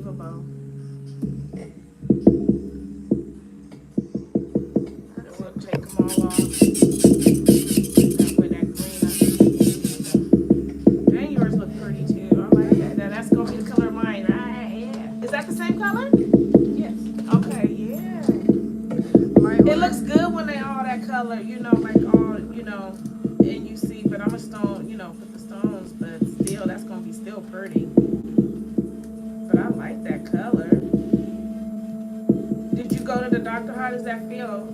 for both. And we'll take them all off. That way that green, I think you can see them. And yours look pretty too. I like that. Now that's gonna be the color of mine, right? Yeah. Is that the same color? Yes. Okay, yeah. It looks good when they all that color, you know, like all, you know, and you see, but I'm a stone, you know, with the stones, but still, that's gonna be still pretty. But I like that color. Did you go to the doctor? How does that feel?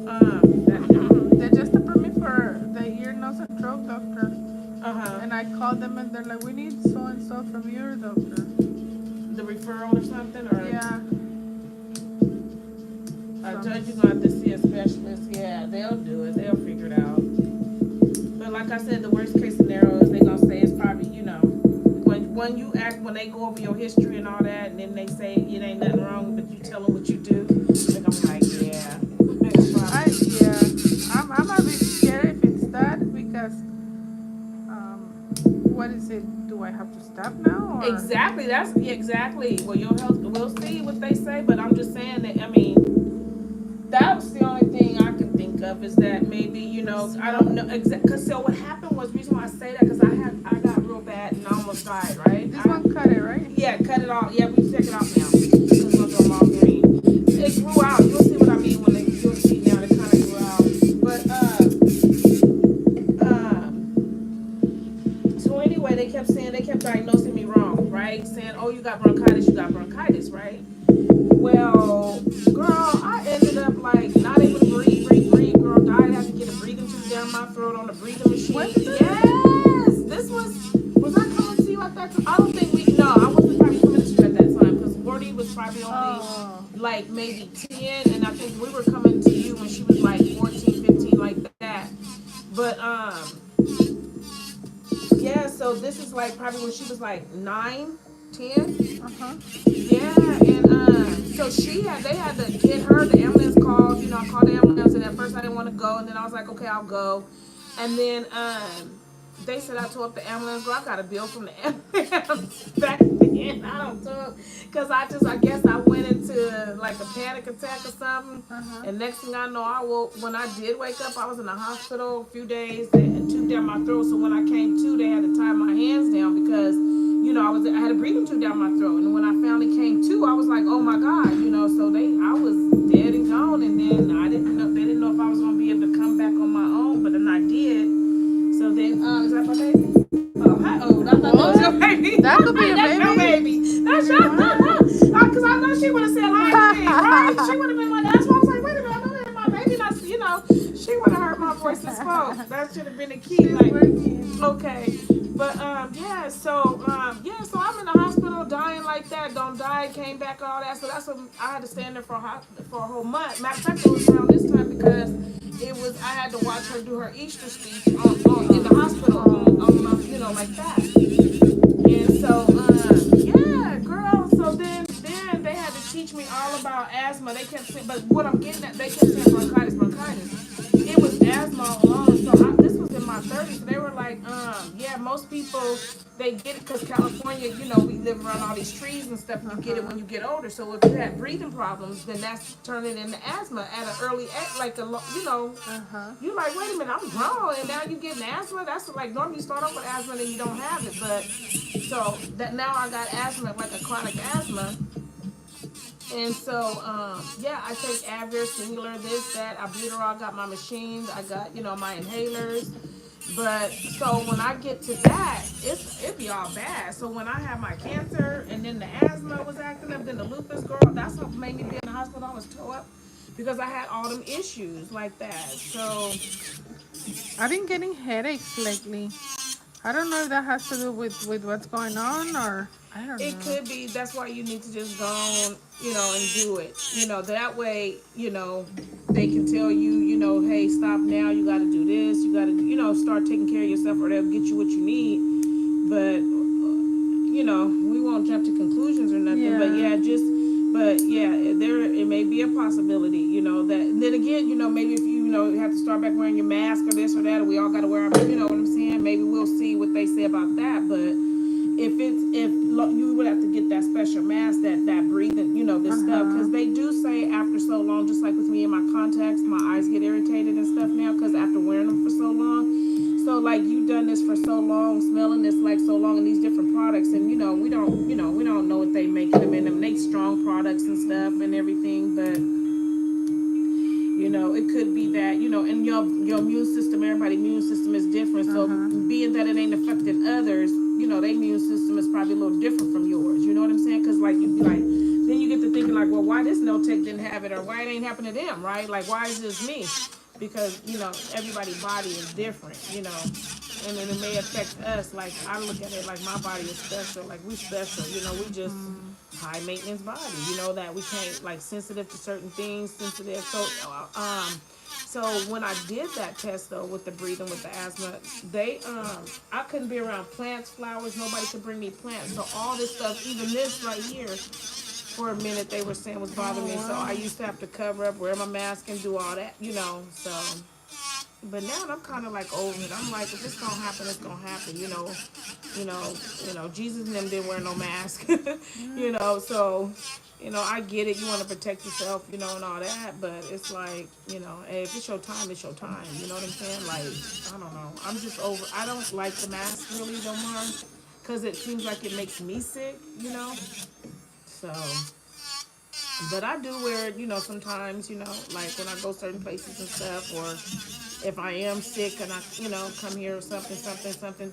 They just approved me for the ear, nose, and throat doctor. Uh-huh. And I called them and they're like, we need so and so from your doctor. The referral or something? Or Yeah. I told you gonna have to see a specialist. Yeah, they'll do it. They'll figure it out. But like I said, the worst case scenario is they gonna say it's probably, you know, when you act, when they go over your history and all that, and then they say it ain't nothing wrong, but you tell them what you do, they're gonna be like, yeah, it's probably. I'm a bit scared if it's that because, what is it? Do I have to stop now? Or? Exactly. That's exactly. Well, your health. We'll see what they say, but I'm just saying that. I mean, that was the only thing I could think of is that maybe, you know, I don't know exactly. Cause so what happened was, the reason why I say that, because I got real bad and I almost died, right? This one cut it, right? Yeah, cut it off. Yeah, we take it off now. Because we're gonna go all green. It grew out. You'll see what I mean when you'll see now. It kind of grew out. But so anyway, they kept diagnosing me wrong, right? Saying, oh, you got bronchitis, right? Well, girl, I ended up like not able to breathe. Girl, died. I had to get a breathing tube down my throat on the breathing machine. What? Yes, this was I coming to you at that time? I don't think no, I wasn't probably coming to you at that time because Gordy was probably only like maybe 10, and I think we were coming to you when she was like 14, 15, like that. But yeah, so this is like probably when she was like 9, 10. Yeah, and so they had to get her. The ambulance called. You know, I called the ambulance, and at first I didn't want to go, and then I was like, okay, I'll go. And then they said I told the ambulance, girl, I got a bill from the ambulance back then. I don't talk because I guess I went into like a panic attack or something. And next thing I know, when I did wake up, I was in the hospital a few days and tube down my throat. So when I came to, they had to tie my hands down because, you know, I had a breathing tube down my throat. And when I finally came to, I was like, oh my God, you know, so I was dead and gone. And then they didn't know if I was going to be able to come back on my own, but then I did. So then, is that my baby? Oh, hi. Oh, I thought that was your baby. That could be That's your baby. That's your because I know she would have said hi to me, right? She would have been like, that's why I was like, wait a minute, I know that my baby. Not, you know, she would have heard my voice and spoke. That should have been the key. Like, okay. But yeah, so so I'm in the hospital dying like that. Don't die, came back, all that. So that's what I had to stand there for a whole month. Matter of fact, it was around this time because I had to watch her do her Easter speech in the hospital on you know, like that. And so yeah, girl. So then they had to teach me all about asthma. They kept saying, but what I'm getting at, they kept saying bronchitis. It was asthma all along. So this was in my 30s. They were like, yeah, most people, they get it because California, you know, we live around all these trees and stuff. You get it when you get older. So if you had breathing problems, then that's turning into asthma at an early age, like you know, you're like, wait a minute, I'm grown, and now you getting asthma. That's like normally you start off with asthma and then you don't have it. But so that now I got asthma, like a chronic asthma. And so, yeah, I take Advair, Singular, this, that, Albuterol, I got my machines, I got, you know, my inhalers. But, so when I get to that, it be all bad. So when I had my cancer, and then the asthma was acting up, then the lupus, girl, that's what made me be in the hospital. I was tore up because I had all them issues like that. So I've been getting headaches lately. I don't know if that has to do with what's going on or I don't know. it could be, that's why you need to just go on, you know, and do it. You know, that way, you know, they can tell you, you know, hey, stop now, you got to do this, you got to, you know, start taking care of yourself or they'll get you what you need. But, you know, we won't jump to conclusions or nothing, but it may be a possibility, you know, that, and then again, you know, maybe if you know, you have to start back wearing your mask or this or that, or we all got to wear them, you know what I'm saying? Maybe we'll see what they say about that, but if you would have to get that special mask, that breathing for so long, smelling this like so long in these different products, and we don't know what they making them in them. They strong products and stuff and everything, but it could be that, and your immune system, everybody's immune system is different. So being that it ain't affecting others, their immune system is probably a little different from yours. You know what I'm saying? Because like you'd be like, then you get to thinking like, well, why this no tech didn't have it, or why it ain't happened to them, right? Like, why is this me? Because everybody's body is different, and then it may affect us. Like I look at it like my body is special, like we special, we just high maintenance body, that we can't, like, sensitive to certain things, sensitive. So when I did that test though with the breathing, with the asthma, I couldn't be around plants, flowers. Nobody could bring me plants. So all this stuff, even this right here, for a minute they were saying was bothering me. So I used to have to cover up, wear my mask, and do all that, So, but now I'm kind of like over it. I'm like, if it's gonna happen, it's gonna happen, Jesus and them didn't wear no mask, So, I get it. You want to protect yourself, and all that. But it's like, hey, if it's your time, it's your time. You know what I'm saying? Like, I don't know. I'm just over. I don't like the mask really no more, because it seems like it makes me sick, So, but I do wear it, sometimes, like when I go certain places and stuff, or if I am sick and I, come here or something,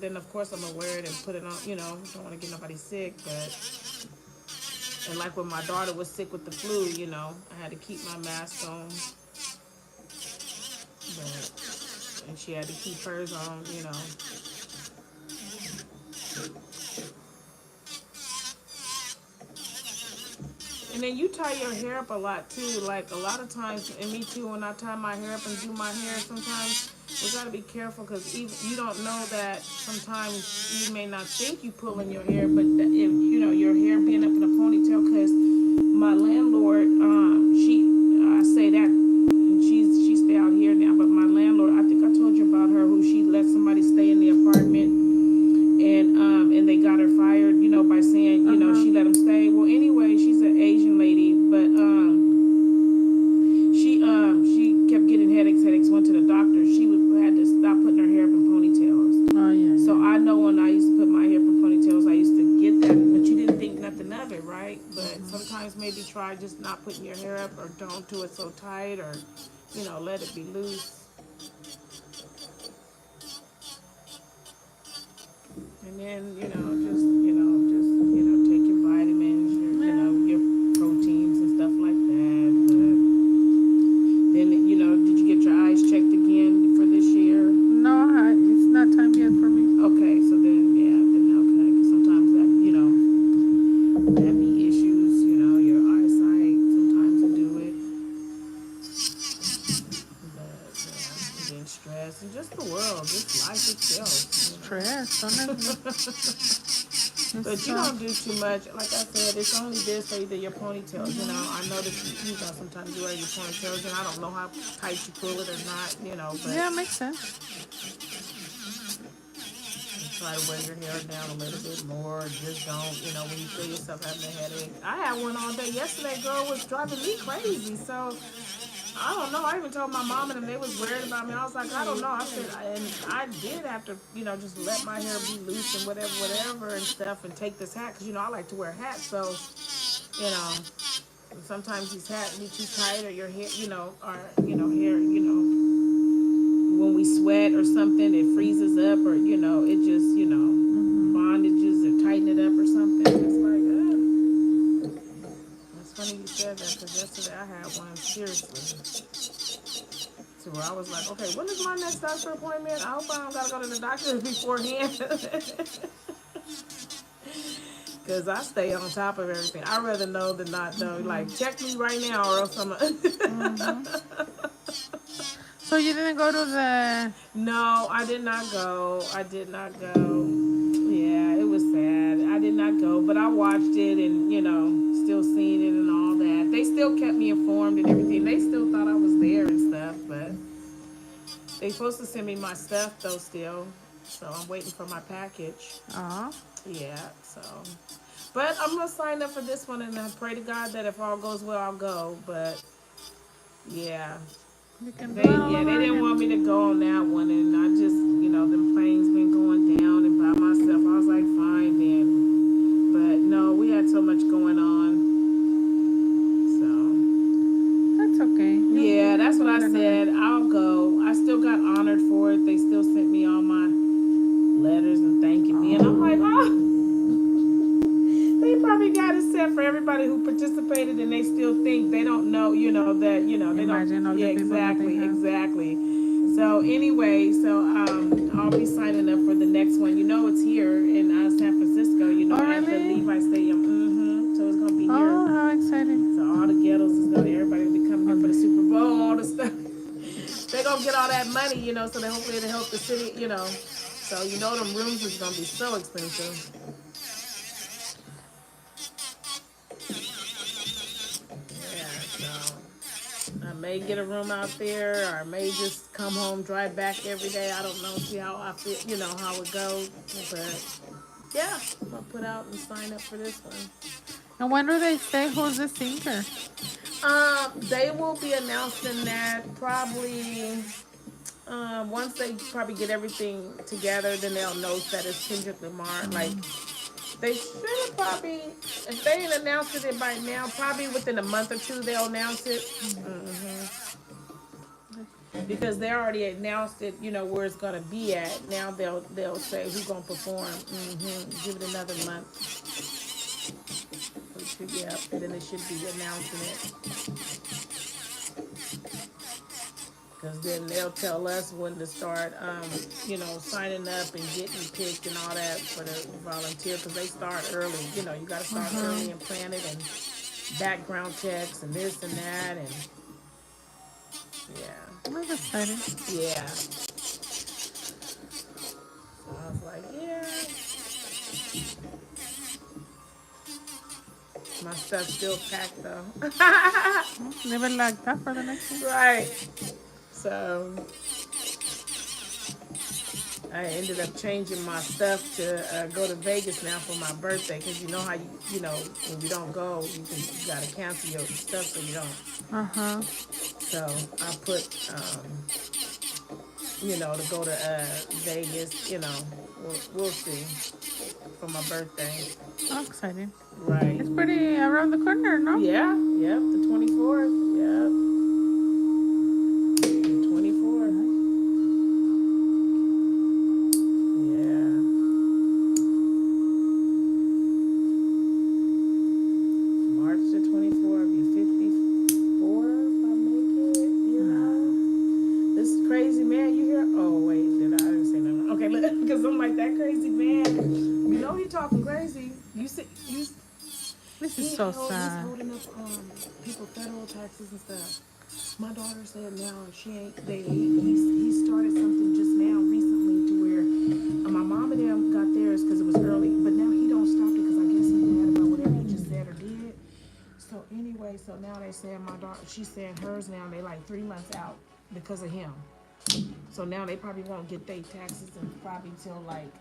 then of course I'm gonna wear it and put it on, don't want to get nobody sick. But, and like when my daughter was sick with the flu, I had to keep my mask on, and she had to keep hers on, And then you tie your hair up a lot too. Like a lot of times, and me too, when I tie my hair up and do my hair, sometimes we gotta be careful, because you don't know that sometimes you may not think you pulling your hair, but if your hair being up in a ponytail. Because my landlord, I say that, and she stay out here now, but my landlord, I think I told you about her, who she let somebody stay in the apartment, and they got her fired, by saying, she let them stay. Well, anyway, she's an Asian lady, but she kept getting headaches. Went to the doctor. She had to stop putting her hair up in ponytails. Oh yeah. So I know when I used to put my hair up in ponytails, I used to get that, but you didn't think nothing of it, right? But sometimes maybe try just not putting your hair up, or don't do it so tight, or let it be loose. And then, take your vitamins, your proteins and stuff like that. But then, did you get your eyes checked again for this year? No, it's not time yet for me. Okay, so then, yeah, then okay. Because sometimes that be issues, your eyesight, sometimes to do it. But, and then stress, and just the world, just life itself. Stress, honestly. But you don't do too much. Like I said, it's only this or either your ponytails. I know that sometimes you wear your ponytails, and I don't know how tight you pull it or not. But Yeah, makes sense. try to wear your hair down a little bit more. Just don't. When you feel yourself having a headache. I had one all day yesterday. Girl was driving me crazy. So I don't know. I even told my mom and them, they was worried about me. I was like, I don't know. I said, and I did have to, just let my hair be loose and whatever and stuff, and take this hat, because I like to wear hats. So, sometimes these hats be too tight, or your hair, or hair, when we sweat or something, it freezes up, or it just, bondages or tighten it up or something. It's like, it's funny you said that, because yesterday I had one, seriously. So I was like, okay, when is my next doctor appointment? I hope I don't gotta go to the doctor beforehand. Because I stay on top of everything. I'd rather know than not know. Like, check me right now, or else I'm So you didn't go to the... No, I did not go. Yeah, it was sad. I did not go, but I watched it, and, still seeing it and all that. They still kept me informed and everything. They still thought I was there and stuff, but they supposed to send me my stuff, though, still. So I'm waiting for my package. Yeah, so. But I'm going to sign up for this one, and I pray to God that if all goes well, I'll go. But, yeah. They didn't want me to go on that one, and I just, them planes been going who participated, and they still think they don't know, that, they don't. Imagine all Yeah, the people that they exactly, have. exactly. So anyway, I'll be signing up for the next one. It's here in San Francisco. Oh, At the really? Levi Stadium. So it's gonna be here. Oh, how exciting. So all the ghettos is gonna, everybody will be coming here Oh, for the Super Bowl, all the stuff. They're gonna get all that money, so they hopefully to help the city. So them rooms is gonna be so expensive. Yeah, so I may get a room out there, or I may just come home, drive back every day. I don't know, see how I feel, how it goes. But yeah, I'm gonna put out and sign up for this one. and when do they say who's the singer? They will be announcing that probably once they probably get everything together, then they'll know that it's Kendrick Lamar. Like, they should have probably, if they ain't announced it by now, probably within a month or two they'll announce it. Because they already announced it, where it's gonna be at. Now they'll say who's gonna perform. Give it another month. Yeah, and then they should be announcing it. Because then they'll tell us when to start, signing up and getting picked and all that for the volunteer. Because they start early. You got to start early and plan it, and background checks and this and that, and yeah. That's exciting. Yeah. So I was like, yeah. My stuff's still packed though. Never like that for the next one. Right. So I ended up changing my stuff to go to Vegas now for my birthday, because you know how when you don't go, you gotta cancel your stuff so you don't. So I put to go to Vegas. We'll see for my birthday. How exciting. Right. It's pretty around the corner, no? Yeah. Yep. The 24th. Yep. The 24th. Yeah. March the 24th. Be 54 if I make it. This crazy man you hear? Oh wait, I didn't say nothing. Okay, because I'm like, that crazy man. He talking crazy. You see, This is so He's sad. holding up people federal taxes and stuff. My daughter said now she ain't. He started something just now recently to where my mom and them got theirs because it was early, but now he don't stop it because I guess he's mad about whatever he just said or did. So anyway, so now they saying my daughter, she's saying hers now they like 3 months out because of him. So now they probably won't get their taxes and probably till like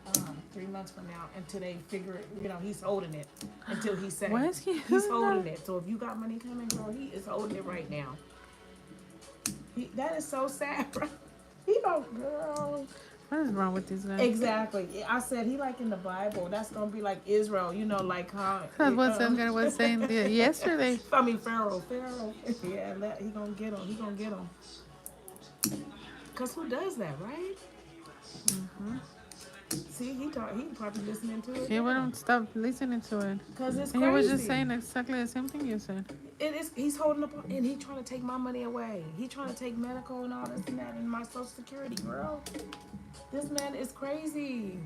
3 months from now until they figure it. He's holding it until he says. Why is he He's doing holding that? it. So if you got money coming, girl, he is holding it right now. That is so sad, bro. He don't, girl. What is wrong with this guy? Exactly. I said he like in the Bible. That's gonna be like Israel. Like how. That's what some guy was saying yesterday. I mean Pharaoh. Yeah, he gonna get him. He gonna get him. Cause who does that, right? See, he probably listening to it. He wouldn't stop listening to it. Cause it's And crazy. he was just saying exactly the same thing you said. It is. He's holding up, and he trying to take my money away. He trying to take medical and all this and that, and my Social Security, girl. This man is crazy.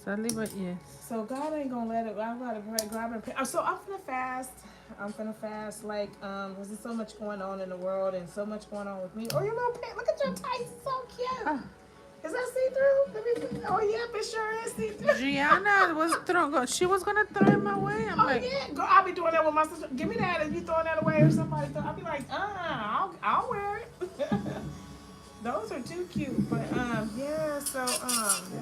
Sadly, but yes. So God ain't gonna let it. I'm gonna pray. God, and pray. So I'm gonna fast. Like, there's just so much going on in the world and so much going on with me. Oh, your little pants. Look at your tights. So cute. Is that see-through? Oh, yep, it sure is see-through. Gianna was she was gonna throw him away. I'm like, yeah, girl, I'll be doing that with my sister. Give me that. If you throwing that away or somebody I'll be like, I'll wear it. Those are too cute. But yeah, so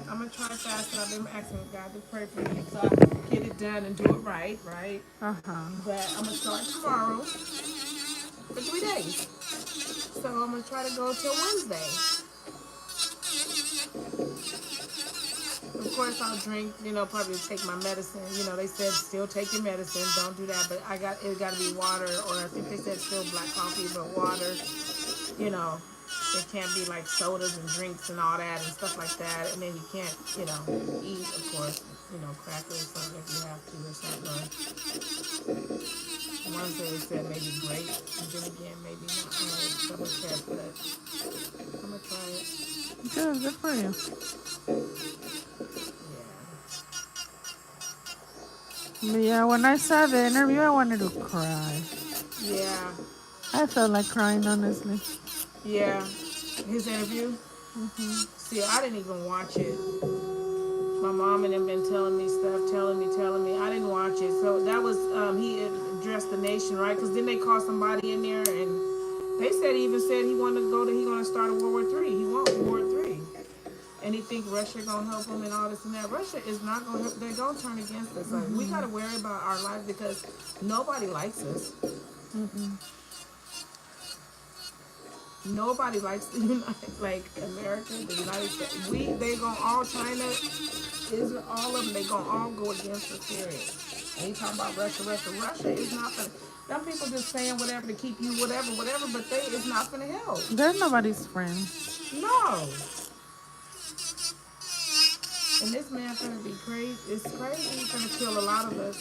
I'm gonna try fast, and I've been asking God to pray for me so I can get it done and do it right. But I'm gonna start tomorrow for 3 days. So I'm gonna try to go till Wednesday. Of course, I'll drink. Probably take my medicine. They said still take your medicine. Don't do that. But it got to be water, or I think they said still black coffee, but water. It can't be like sodas and drinks and all that and stuff like that. And then you can't, eat, of course, crackers or something if you have to or something. One day said maybe grape, and then again maybe not double check, but I'm gonna try it. Good for you. But yeah, when I saw the interview, I wanted to cry. Yeah. I felt like crying, honestly. Yeah. His interview? See, I didn't even watch it. My mom and them been telling me stuff, telling me. I didn't watch it. So that was, he addressed the nation, right? Because then they called somebody in there and they said, he even said he wanted to he going to start a World War III. He wants World War III. And he think Russia going to help him and all this and that. Russia is not going to help. They're going to turn against us. Like, we got to worry about our life because nobody likes us. Nobody likes the United, like America, the United States. They gonna all China, Israel, all of them. They gonna all go against us. Period. And you talking about Russia. Russia is not gonna. Them people just saying whatever to keep you whatever, but they is not gonna help. They're nobody's friend. No. And this man's gonna be crazy. It's crazy. He's gonna kill a lot of us.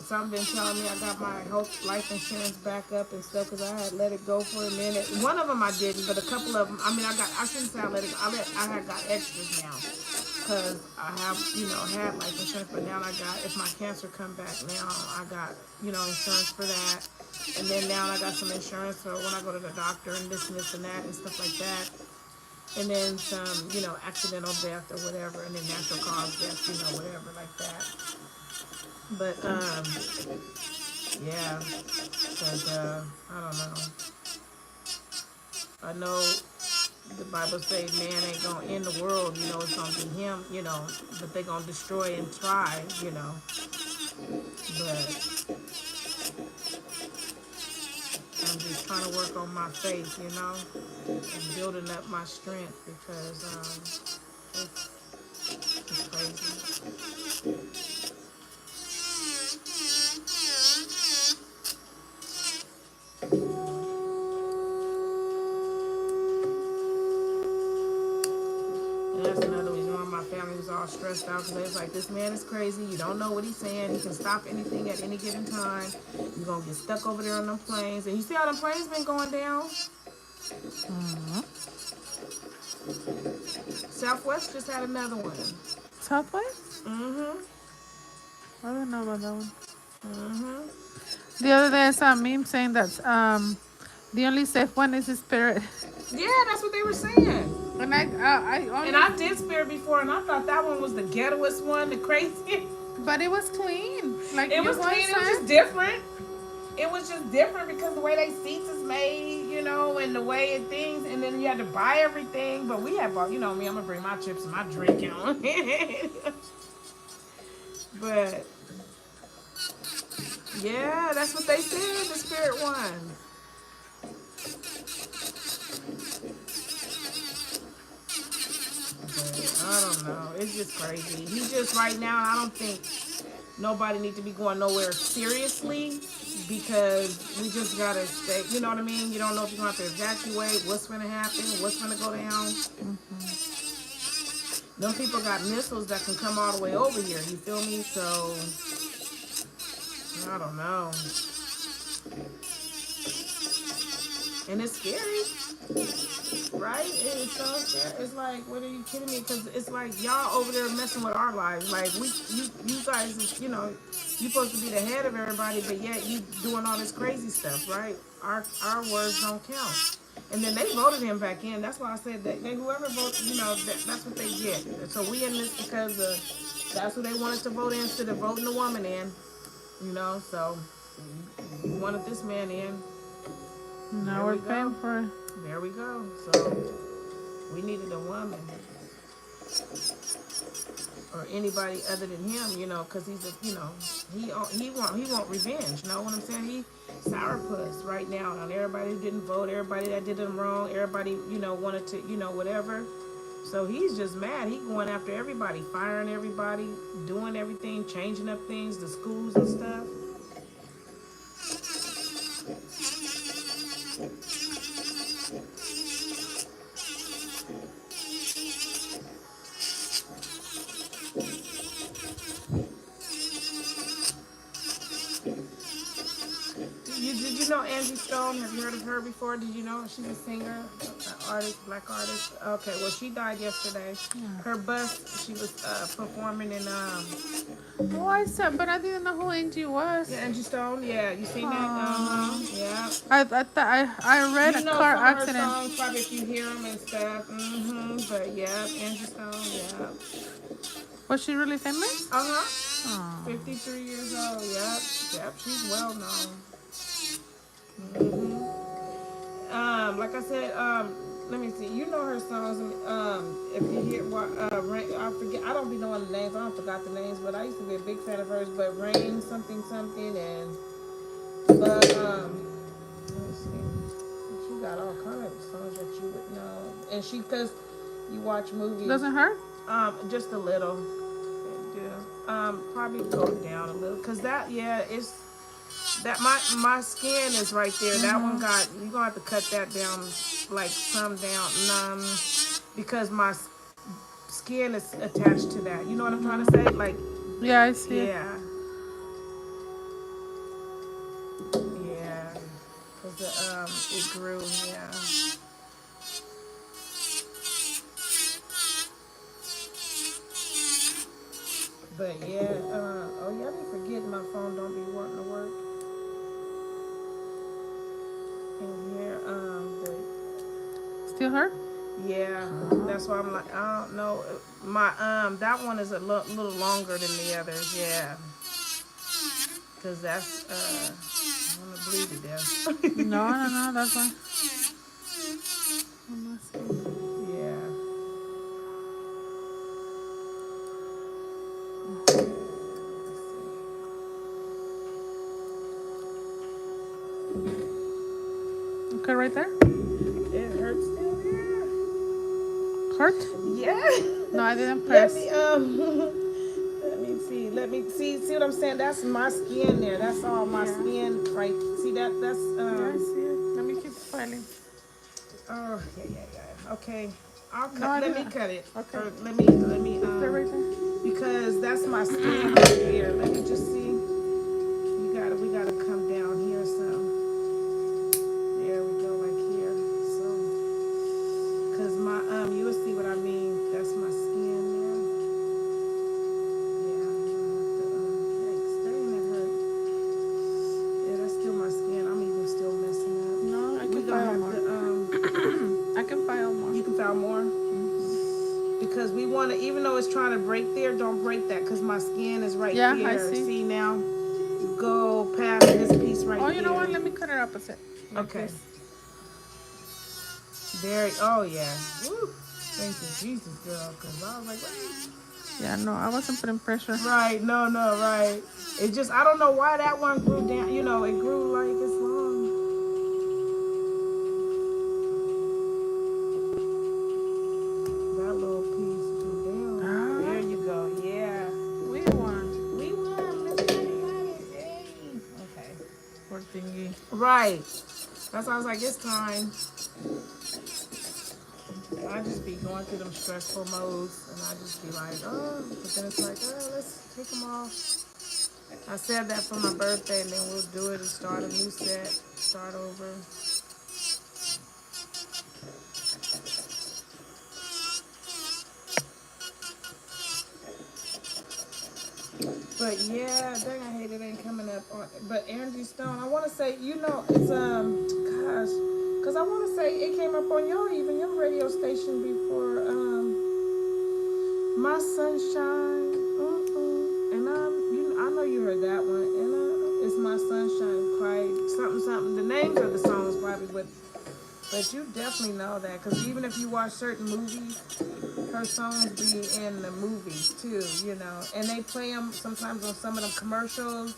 Some been telling me I got my life insurance back up and stuff because I had let it go for a minute. One of them I didn't, but a couple of them. I mean, I shouldn't say I let it go. I had got extras now because I have, had life insurance, but now if my cancer come back now, I got, insurance for that. And then now I got some insurance for when I go to the doctor and this and that and stuff like that. And then some, accidental death or whatever, and then natural cause death, whatever like that. But, yeah, because, I don't know. I know the Bible says man ain't going to end the world, it's going to be him, but they going to destroy and try, But I'm just trying to work on my faith, and building up my strength because it's crazy. All stressed out because it's like, this man is crazy. You don't know what he's saying. He can stop anything at any given time. You're gonna get stuck over there on them planes. And you see how them planes been going down? Southwest just had another one. Southwest? I don't know about that one. The other day I saw a meme saying that the only safe one is Spirit. Yeah, that's what they were saying. And I did Spirit before, and I thought that one was the ghettoest one, the craziest. But it was clean. Like, it was clean. It was just different. It was just different because the way they seats is made, and the way it things, and then you had to buy everything. But we had bought, me, I'm gonna bring my chips and my drink on. But yeah, that's what they said. The Spirit one. I don't know. It's just crazy. He just right now, I don't think nobody need to be going nowhere seriously because we just got to stay. You know what I mean? You don't know if you're going to have to evacuate, what's going to happen, what's going to go down. Them people got missiles that can come all the way over here. You feel me? So, I don't know. And it's scary. Right? It's so scary. It's like, what are you kidding me? Because it's like y'all over there messing with our lives. Like, you guys, you supposed to be the head of everybody, but yet you doing all this crazy stuff, right? Our words don't count. And then they voted him back in. That's why I said that whoever voted, that's what they get. So we in this because that's who they wanted to vote in instead of voting the woman in. So we wanted this man in. Now we're paying for it. There we go. So we needed a woman or anybody other than him, because he's he want revenge. You know what I'm saying? He sourpuss right now on everybody who didn't vote, everybody that did him wrong, everybody wanted to whatever. So he's just mad. He going after everybody, firing everybody, doing everything, changing up things, the schools and stuff. you know Angie Stone? Have you heard of her before? Did you know she's a singer, an artist, black artist? Okay, well she died yesterday. Her bus, she was performing in Oh, I said, but I didn't know who Angie yeah, was. Angie Stone. Yeah, you seen that? Yeah. I read You a know car some of her accident. songs probably if you hear them and stuff. But yeah, Angie Stone. Yeah. Was she really famous? 53 years old. Yep. She's well known. hmm Like I said, let me see. You know her songs. If you hear what, I forget. I don't be knowing the names. I don't forgot the names, but I used to be a big fan of hers. But Rain, something, something, and but let me see. She got all kind of songs that you would know, and she because you watch movies. Doesn't hurt? Just a little. Yeah. Probably go down a little, cause that it's that my skin is right there. That one got you gonna have to cut that down, like some down, because my skin is attached to that. You know what I'm trying to say? Like, Yeah, I see it. yeah, yeah, cause it grew, yeah. But yeah, oh yeah, I be forgetting my phone don't be wanting to work. And here, Still hurt? yeah, that's why I'm like, I don't know. My that one is a little longer than the others. Yeah, cause that's I'm gonna bleed to No, death. no, no, that's fine. I'm not seeing. Yeah. Okay, right there? It hurts still. Hurt? Yeah. Yeah. No, I didn't Let press. me let me see. Let me see. See what I'm saying? That's my skin there. That's all my Yeah. skin right. See that? That's Yeah, I see it. Let me keep filing. Oh yeah. Okay. I'll cut. No, I Let me didn't. cut it. Okay. Or let me Stay right there. because that's my skin right here. Let me just see. We gotta come down here some. There we go, like here. So, cause my you will see what I mean. That's my skin there. Yeah. Yikes, that ain't that hurt. Yeah, that's still my skin. I'm even still messing No, I up. We can gonna file have more. to I can file more. You can file more. Because we want to, even though it's trying to break there, don't break that because my skin is right Yeah, I here. see. See now? Go past this piece right Oh, there. you know what? Let me cut it opposite. Like Okay. this. There. Oh, yeah. Woo. Thank you, Jesus, girl. Because I was like, wait. Yeah, no, I wasn't putting pressure. Right. No, right. It just, I don't know why that one grew down. You know, it grew like it's long. That little piece grew down. There Ah, you go. Yeah. we won. We won. Miss Patty got it. Yay. Okay. Poor thingy. Right. That's why I was like, it's time. I just be going through them stressful modes, and I just be like, oh, but then it's like, oh, let's take them off. I said that for my birthday, and then we'll do it and start a new set, start over. But yeah, dang, I hate it ain't coming up on. But Angie Stone, I want to say, you know, it's gosh, cause I want to say it came up on your radio station before, My Sunshine, and I know you heard that one, and it's My Sunshine, cry something. The names of the songs probably, but you definitely know that, cause even if you watch certain movies, her songs be in the movies too, you know, and they play them sometimes on some of them commercials.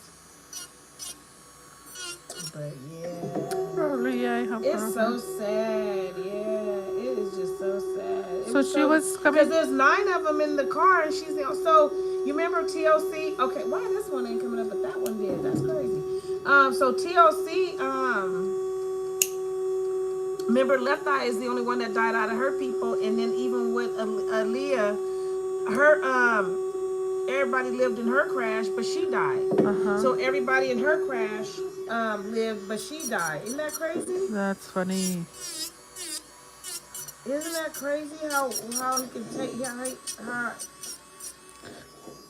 But yeah, Probably, yeah, I have it's so her. sad. Yeah, it is just so sad. So she was coming. Because there's 9 of them in the car, and she's the so you remember TLC? Okay, why this one ain't coming up, but that one did. That's crazy. So TLC, remember Left Eye is the only one that died out of her people, and then even with Aaliyah, her everybody lived in her crash, but she died. Uh-huh. So everybody in her crash lived, but she died. Isn't that crazy? That's funny. Isn't that crazy how he can take how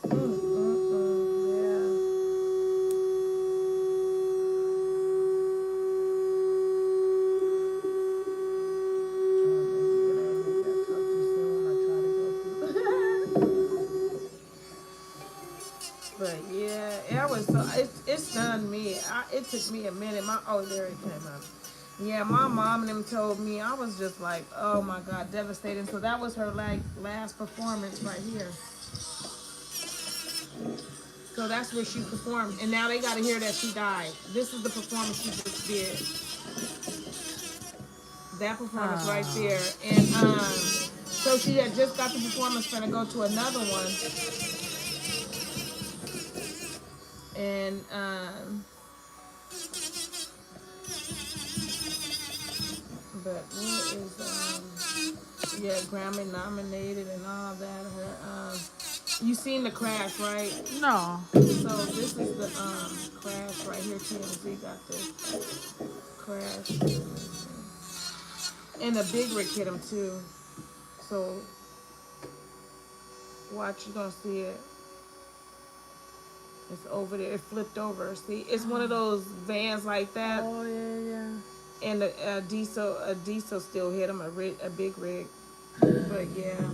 yeah. But yeah, it was so it stunned me. It took me a minute. There it came up. Yeah, my mom and them told me. I was just like, oh my god, devastated. So that was her like last performance right here. So that's where she performed, and now they got to hear that she died. This is the performance she just did. That performance right Ah. there, and so she had just got the performance, gonna go to another one, and but what is yeah, Grammy nominated and all that. Her you seen the crash, right? No. So this is the crash right here. TMZ got this crash, and a big rig hit him too. So watch, you gonna see it. It's over there. It flipped over. See, it's one of those vans like that, Oh, yeah, yeah. and a diesel still hit him. A big rig. But yeah,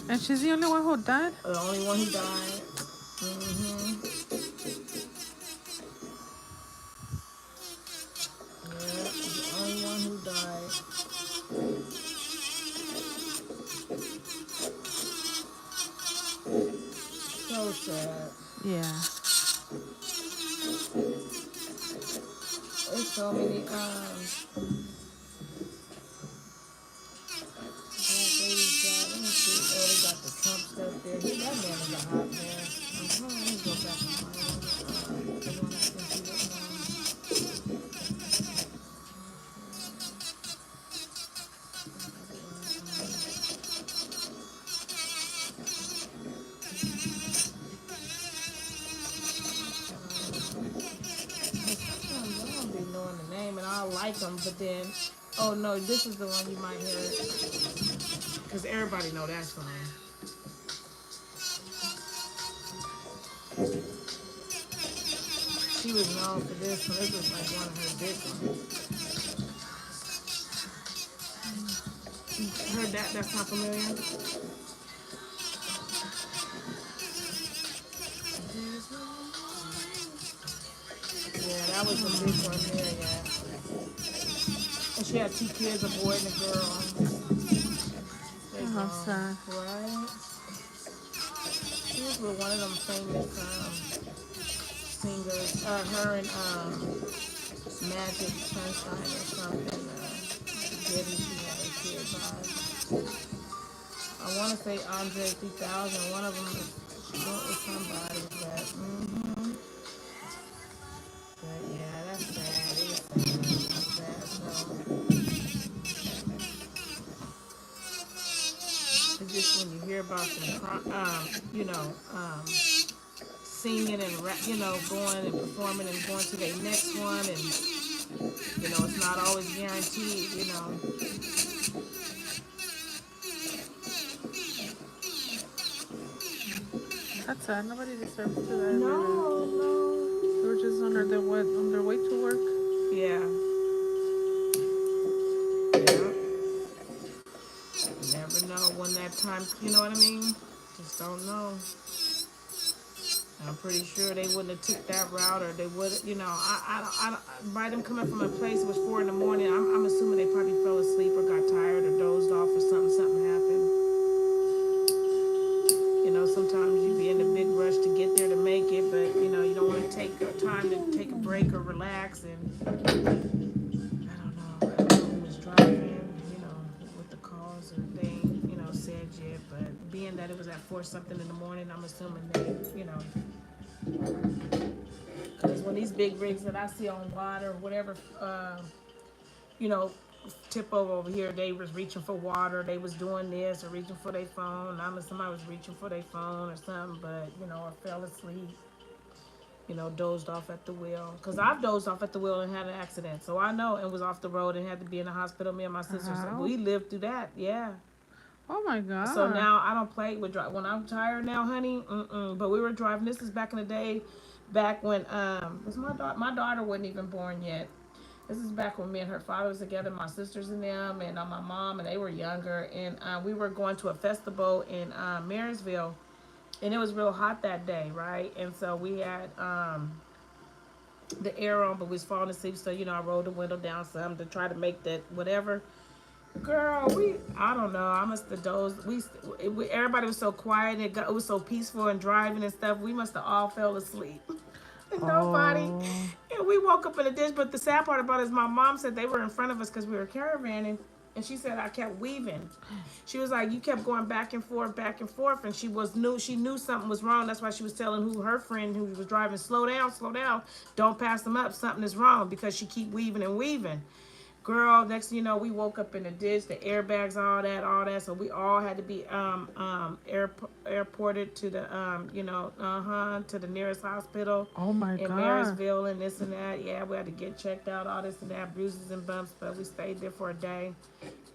And she's the only one who died? the only one who died. Mhm. Yeah, the only one who died. So sad. Yeah. There's so many black ladies died. Let me see. Oh, they got the Trump stuff there. That man is a hot mess. Let me go back and find the one I think he was I don't be knowing the name, and I like them, but then, oh no, this is the one you might hear because everybody know that song. She was known for this one. This was like one of her big ones. You heard that? That's not familiar. Yeah, that was a big one there. Yeah, and she had two kids, a boy and a girl. They Oh, gone, sad. right? She was with one of them famous singers. Her and Magic Sunshine or something. Forget who she had a kid by. I want to say Andre 3000. One of them was somebody, but yeah, that's sad. It is sad. That's sad. So it's just when you hear about some, singing and rap, going and performing and going to their next one, and it's not always guaranteed. That's sad. Nobody deserves to die like that. No, no. They were just on their way to work. Yeah. Yeah. You never know when that time, you know what I mean? Just don't know. I'm pretty sure they wouldn't have took that route, or they would, by them coming from a place, it was 4 in the morning, I'm assuming they probably fell asleep or got tired or dozed off or something happened. Sometimes you be in a big rush to get there to make it, but, you don't want to take time to take a break or relax, and I don't know who was driving, what the cause or thing, said yet, but being that it was at 4 something in the morning, I'm assuming they, because when these big rigs that I see on water or whatever, tip over here. They was reaching for water. They was doing this or reaching for their phone. I mean, somebody was reaching for their phone or something, but I fell asleep. Dozed off at the wheel. Because I've dozed off at the wheel and had an accident. So I know, and was off the road and had to be in the hospital. Me and my sisters, How? we lived through that. Yeah. Oh my So God. now I don't play with drive. When I'm tired now, honey, but we were driving. This is back in the day, back when was my daughter wasn't even born yet. This is back when me and her father was together, my sisters and them, and my mom, and they were younger. And we were going to a festival in Marysville, and it was real hot that day, right? And so we had the air on, but we was falling asleep. So I rolled the window down some to try to make that whatever. Girl, I don't know. I must have dozed. Everybody was so quiet. It was so peaceful and driving and stuff. We must have all fell asleep. And nobody. Oh. And we woke up in a ditch. But the sad part about it is my mom said they were in front of us because we were caravanning. And she said I kept weaving. She was like, you kept going back and forth, back and forth. And she knew something was wrong. That's why she was telling her friend who was driving, slow down, slow down. Don't pass them up. Something is wrong because she keep weaving and weaving. Girl, next thing you know, we woke up in the ditch, the airbags, all that. So we all had to be airported to the to the nearest hospital Oh my in God. Marysville and this and that. Yeah, we had to get checked out, all this and that, bruises and bumps. But we stayed there for a day,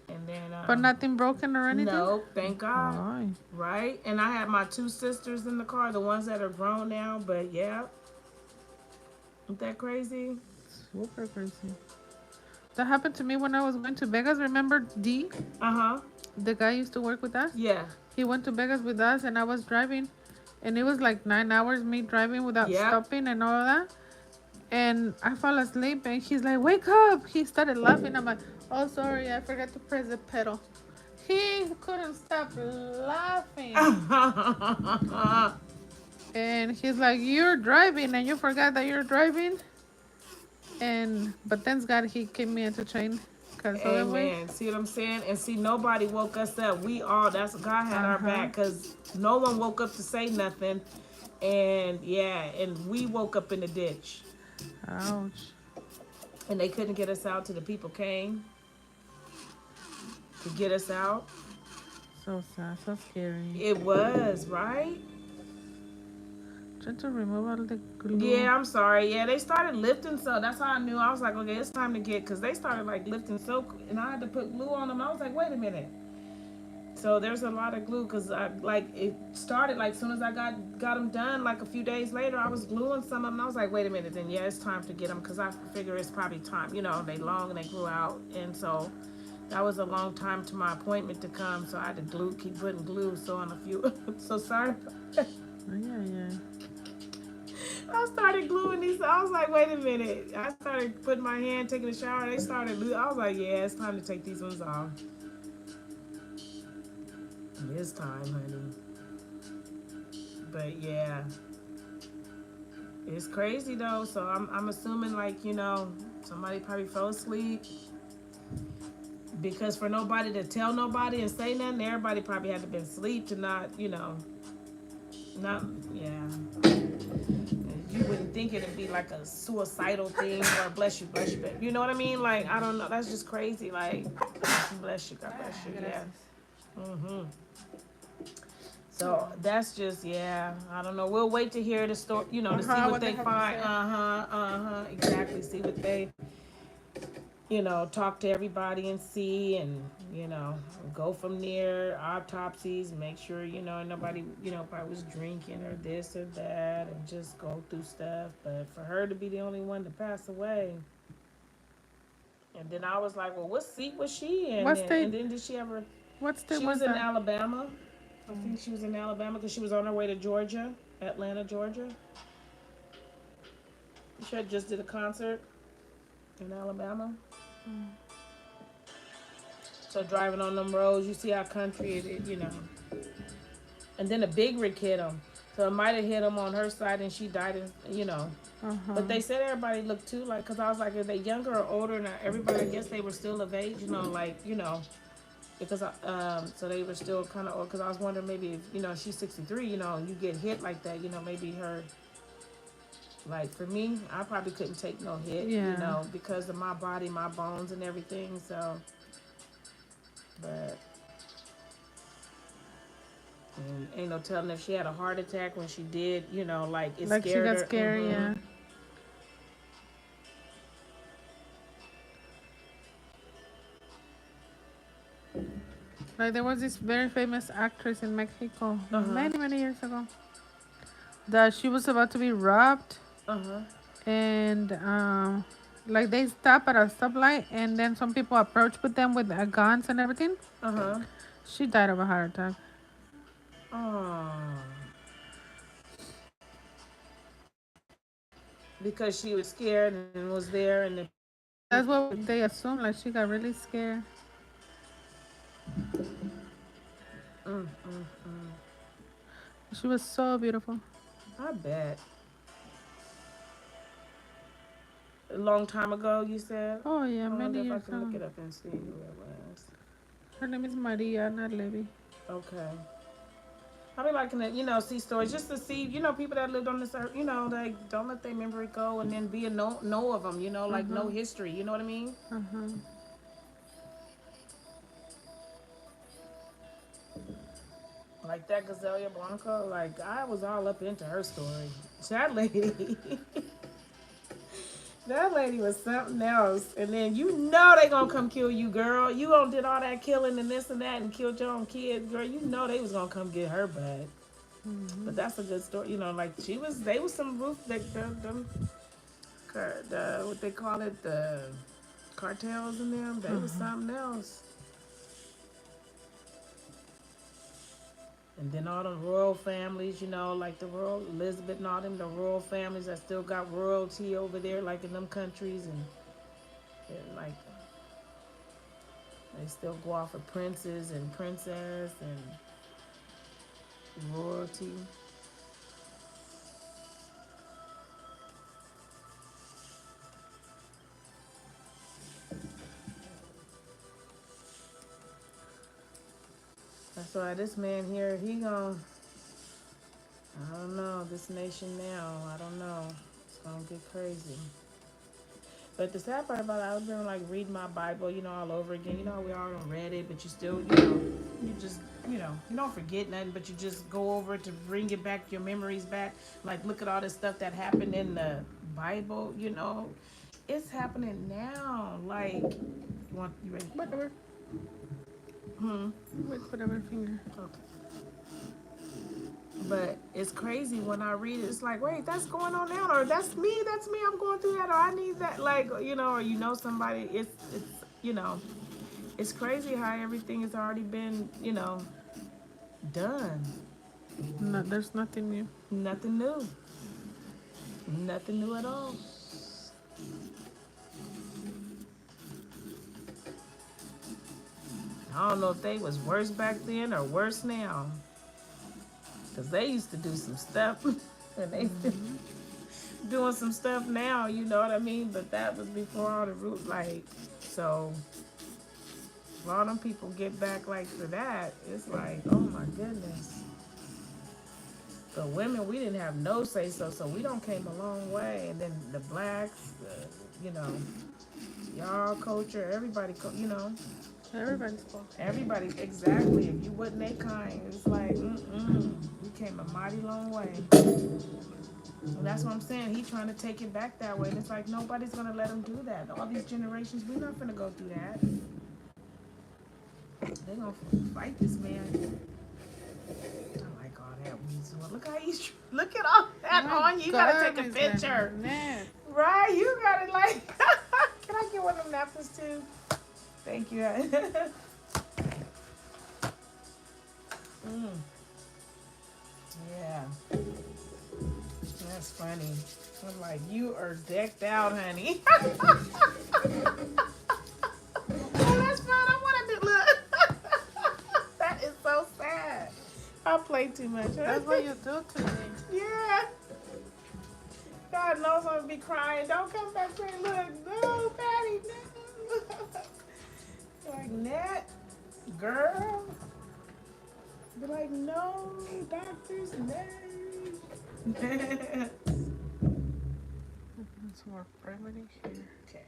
and then But nothing broken or anything? no, thank God. Ay. Right? And I had my two sisters in the car, the ones that are grown now. But yeah, isn't that crazy? Super crazy. That happened to me when I was going to Vegas. Remember D? Uh-huh. The guy used to work with us? Yeah. He went to Vegas with us and I was driving. And it was like 9 hours me driving without Yep. stopping and all of that. And I fell asleep and he's like, wake up. He started laughing. I'm like, oh, sorry, I forgot to press the pedal. He couldn't stop laughing. And he's like, you're driving and you forgot that you're driving. But thanks God he kept me entertained. Cause otherwise, Amen. See what I'm saying? And see, nobody woke us up. That's God had our Uh-huh. back because no one woke up to say nothing. And yeah, and we woke up in the ditch. ouch. And they couldn't get us out till the people came to get us out. So sad, so scary. It was, right? Trying to remove all the glue. Yeah, I'm sorry. Yeah, they started lifting, so that's how I knew. I was like, okay, it's time to get, because they started like lifting so, and I had to put glue on them. I was like, wait a minute. So there's a lot of glue, because it started like soon as I got them done, like a few days later, I was gluing some of them. I was like, wait a minute, then yeah, it's time to get them, because I figure it's probably time. They long and they grew out, and so that was a long time to my appointment to come, so I had to keep putting glue. So on a few, so sorry. Yeah. I started gluing these. I was like, wait a minute. I started putting my hand, taking a shower. They started. I was like, yeah, it's time to take these ones off. It's time, honey. But yeah, it's crazy though. So I'm assuming somebody probably fell asleep because for nobody to tell nobody and say nothing, everybody probably had to been asleep to not. You wouldn't think it'd be like a suicidal thing or bless you, but you know what I mean? Like, I don't know. That's just crazy. Like, bless you, God bless you. Yeah. So that's just, yeah, I don't know. We'll wait to hear the story, to see what they find. Exactly. See what they, talk to everybody and see, and, go from there. Autopsies, make sure, nobody, probably was drinking or this or that, and just go through stuff. But for her to be the only one to pass away. And then I was like, well, what seat was she in? What state? And then did she ever? What state She was was in that? Alabama. I think she was in Alabama because she was on her way to Georgia, Atlanta, Georgia. She had just did a concert in Alabama. So driving on them roads, you see how country it is, And then a big rig hit him. So it might have hit him on her side and she died, But they said everybody looked too, because I was like, are they younger or older? And everybody, I guess they were still of age, because so they were still kind of old. Because I was wondering maybe if, she's 63, you get hit like that, maybe her Like for me, I probably couldn't take no hit, Yeah. because of my body, my bones, and everything. So, but and ain't no telling if she had a heart attack when she did. Like it Like she scared got her. scary, yeah. Like there was this very famous actress in Mexico Uh huh. many, many years ago that she was about to be robbed, Uh huh. and like they stop at a stoplight, and then some people approach with them with guns and everything. Uh huh. She died of a heart attack. Oh, because she was scared and was there, and the people. That's what they assume. Like she got really scared. Mm. She was so beautiful. I bet. A long time ago, you said. Oh yeah, I many wonder if I years can look ago. it up and see who it was. Her name is Maria, not Levy. Okay. I be liking to, see stories just to see, people that lived on this earth, like don't let their memory go and then be a know of them, Uh like huh. know history. You know what I mean? Uh huh. Like that Gazelle Blanca, like I was all up into her story. That lady, that lady was something else. And then they gonna come kill you, girl. You gonna did all that killing and this and that and killed your own kids, girl. You know they was gonna come get her back. But that's a good story. Like they was some roof, them, what they call it, the cartels in them. They was something else. And then all the royal families, like the royal Elizabeth and all them, the royal families that still got royalty over there, like in them countries, and like they still go off of princes and princess and royalty. That's why this man here, he gonna, I don't know, this nation now, I don't know, it's gonna get crazy. But the sad part about it, I've been like reading my Bible, all over again. We all done read it, but you still, you just, you don't forget nothing, but you just go over it to bring it back, your memories back. Like, look at all this stuff that happened in the Bible, it's happening now. Like, you ready? Whatever. Hmm. With whatever finger. Okay. But it's crazy when I read it. It's like, wait, that's going on now, or that's me. I'm going through that, or I need that. Like, or somebody. It's it's crazy how everything has already been done. No, there's nothing new. Nothing new. Nothing new at all. I don't know if they was worse back then or worse now, because they used to do some stuff, and they doing some stuff now. You know what I mean? But that was before all the root, like so. If all them people get back like for that, it's like, oh my goodness. But women, we didn't have no say so we don't came a long way. And then the blacks, y'all culture, everybody, Everybody's fault. everybody, exactly. If you wasn't that kind, it's like, we came a mighty long way. And that's what I'm saying. He trying to take it back that way. And it's like, nobody's going to let him do that. All these generations, we're not going to go through that. They're going to fight this man. I like all that weasel. Look how he's, look at all that on you. You got to take a picture. Right? You got to like, can I get one of them napkins too? Thank you. Yeah. That's funny. I'm like, you are decked out, honey. Oh, that's fun. I want to do, look. That is so sad. I play too much. That's what you do to me. Yeah. God knows I'm going to be crying. Don't come back here. Look. No, Patty, no. Like, Nat, girl. Be like, no, doctors, no. some more primer in here. Okay.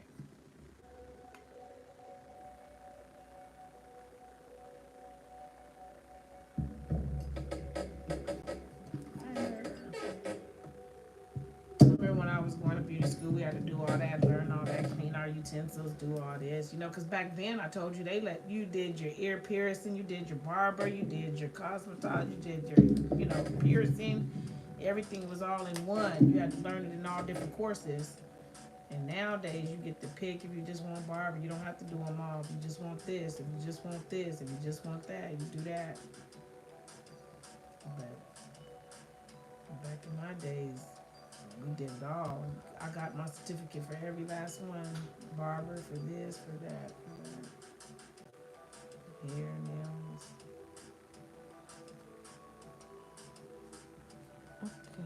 Remember when I was going to beauty school, we had to do all that, learn all that, clean our utensils, do all this, because back then I told you they let you did your ear piercing, you did your barber, you did your cosmetology, you did your, piercing. Everything was all in one. You had to learn it in all different courses. And nowadays you get to pick if you just want barber. You don't have to do them all. If you just want this, if you just want this, if you just want that, you do that. But back in my days, we did it all. I got my certificate for every last one. Barber for this, for that, for that. Hair, nails. Okay.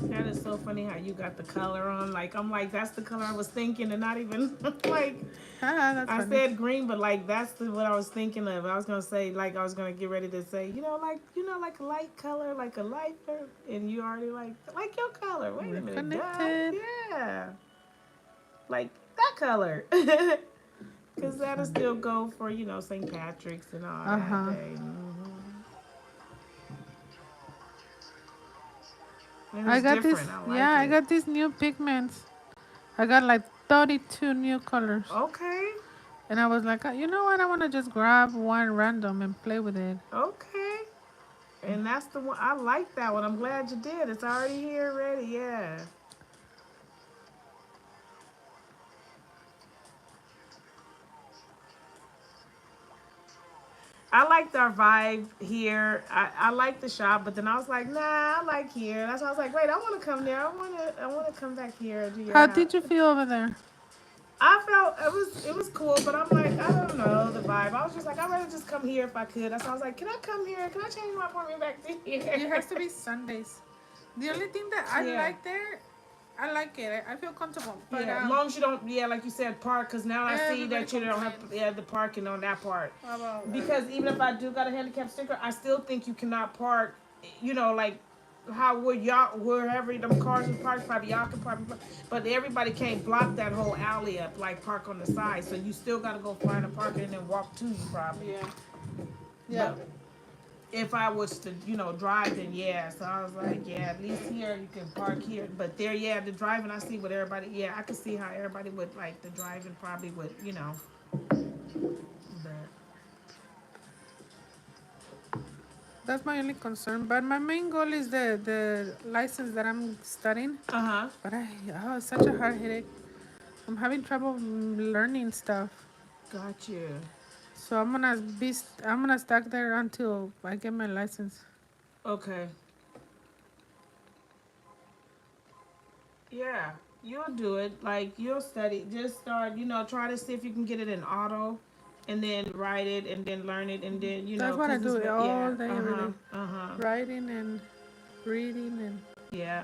That is so funny how you got the color on. Like, I'm like, that's the color I was thinking, and not even like That's I funny. said green, but like that's what I was thinking of. I was gonna say, like, I was gonna get ready to say, like a light color, like a lighter, and you already like your color. Wait We're a minute, connected. yeah, like that color, because that'll still go for St. Patrick's and all that day. And I it's got this. different. I Yeah, like I it. got these new pigments. I got like 32 new colors. Okay, And I was like, you know what? I want to just grab one random and play with it. okay. And that's the one. I like that one. I'm glad you did. It's already here, ready. Yeah. I liked our vibe here. I like the shop, but then I was like, nah, I like here. That's why I was like, wait, I want to come there. I want to come back here to your How house. did you feel over there? I felt it was cool, but I'm like, I don't know the vibe. I was just like, I'd rather just come here if I could. That's why I was like, can I come here? Can I change my appointment back to here? It has to be Sundays. The only thing that I Yeah. like there, I like it. I feel comfortable. But Yeah, as long as you don't, like you said, park. Because now I see everybody that you don't have complains the parking on that part. about Because even if I do got a handicap sticker, I still think you cannot park. Like how would y'all wherever them cars are parked, probably y'all can park. But everybody can't block that whole alley up, like park on the side. So you still got to go find a parking and then walk to you probably. yeah. Yeah. But if I was to, drive, then yeah. So I was like, yeah, at least here you can park here. But there, yeah, the driving, I see what everybody, yeah, I can see how everybody would like the driving probably would. But That's my only concern. But my main goal is the license that I'm studying. uh-huh. But it's such a hard headache. I'm having trouble learning stuff. Got you. So I'm gonna stuck there until I get my license. Okay. Yeah, you'll do it. Like you'll study. Just start. Try to see if you can get it in auto, and then write it, and then learn it, and then That's what I cause do it's all yeah. day, Uh every huh. day. Uh huh. Writing and reading and Yeah.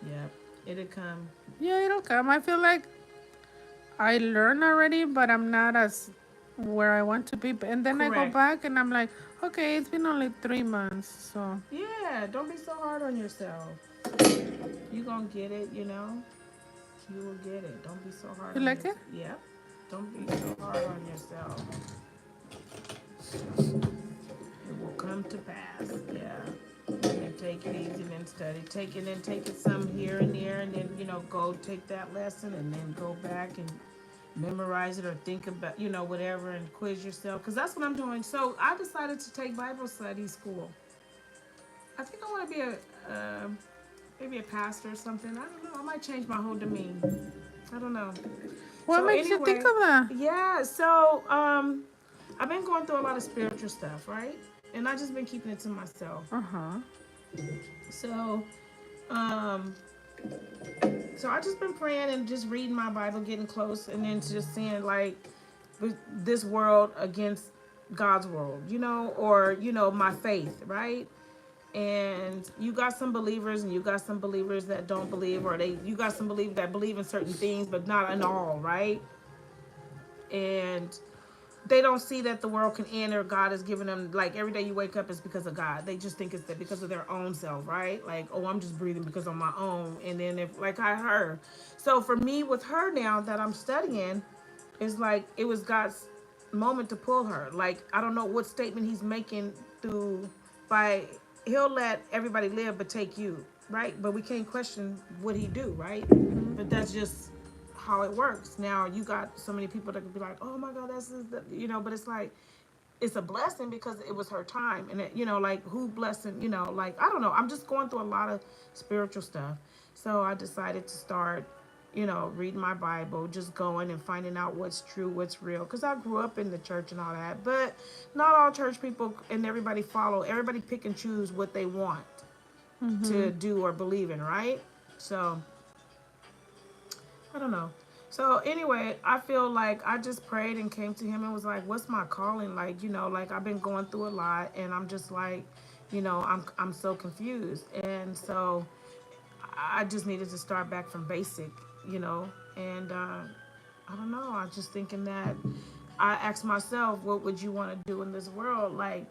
Yeah. It'll come. yeah, it'll come. I feel like I learn already, but I'm not as where I want to be. And then I go Correct. back and I'm like, okay, it's been only 3 months, so Yeah. Don't be so hard on yourself. You gonna get it. You will get it. Don't be so hard you on like yourself. it? Yeah. Don't be so hard on yourself. It will come to pass. Yeah. And take it easy and then study. Take it some here and there, and then go take that lesson, and then go back and memorize it or think about whatever and quiz yourself. Because that's what I'm doing. So I decided to take Bible study school. I think I want to be maybe a pastor or something. I don't know. I might change my whole demean. I don't know. What So makes you think anyway, of that? yeah. So I've been going through a lot of spiritual stuff, right? And I just been keeping it to myself. Uh-huh. So, um, so I just been praying and just reading my Bible, getting close, and then just seeing like this world against God's world, or my faith, right? And you got some believers and you got some believers that don't believe, or you got some believers that believe in certain things but not in all, right? And they don't see that the world can end, or God has given them, like, every day you wake up is because of God. They just think it's that because of their own self, right? Like, oh, I'm just breathing because of my own. And then if, like, I heard, so for me with her now that I'm studying, it's like it was God's moment to pull her. Like, I don't know what statement he's making through, by, he'll let everybody live but take you, right? But we can't question what he do, right? But that's just how it works. Now you got so many people that could be like, oh my God, that's but it's like it's a blessing because it was her time, and like, who blessing, like, I don't know. I'm just going through a lot of spiritual stuff, so I decided to start, reading my Bible, just going and finding out what's true, what's real. Because I grew up in the church and all that, but not all church people and everybody follow. Everybody pick and choose what they want Mm-hmm. to do or believe in, right? So I don't know. So anyway, I feel like I just prayed and came to him and was like, "What's my calling?" Like, like, I've been going through a lot, and I'm just like, I'm so confused, and so I just needed to start back from basic, and I don't know. I was just thinking that I asked myself, "What would you want to do in this world?" Like,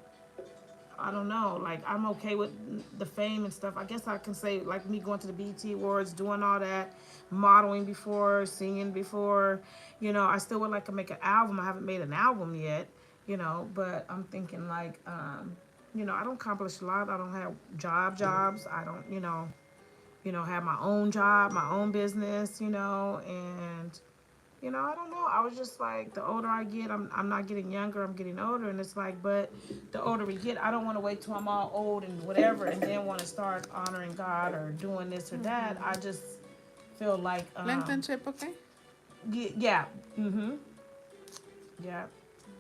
I don't know. Like, I'm okay with the fame and stuff. I guess I can say, like, me going to the BET Awards, doing all that, modeling before, singing before. I still would like to make an album. I haven't made an album yet, but I'm thinking, like, I don't accomplish a lot. I don't have jobs. I don't, have my own job, my own business, and I don't know. I was just like, the older I get, I'm not getting younger, I'm getting older. And it's like, but the older we get, I don't want to wait till I'm all old and whatever and then want to start honoring God or doing this or that. I just feel like, Length and shape, okay? yeah, mm-hmm, yeah.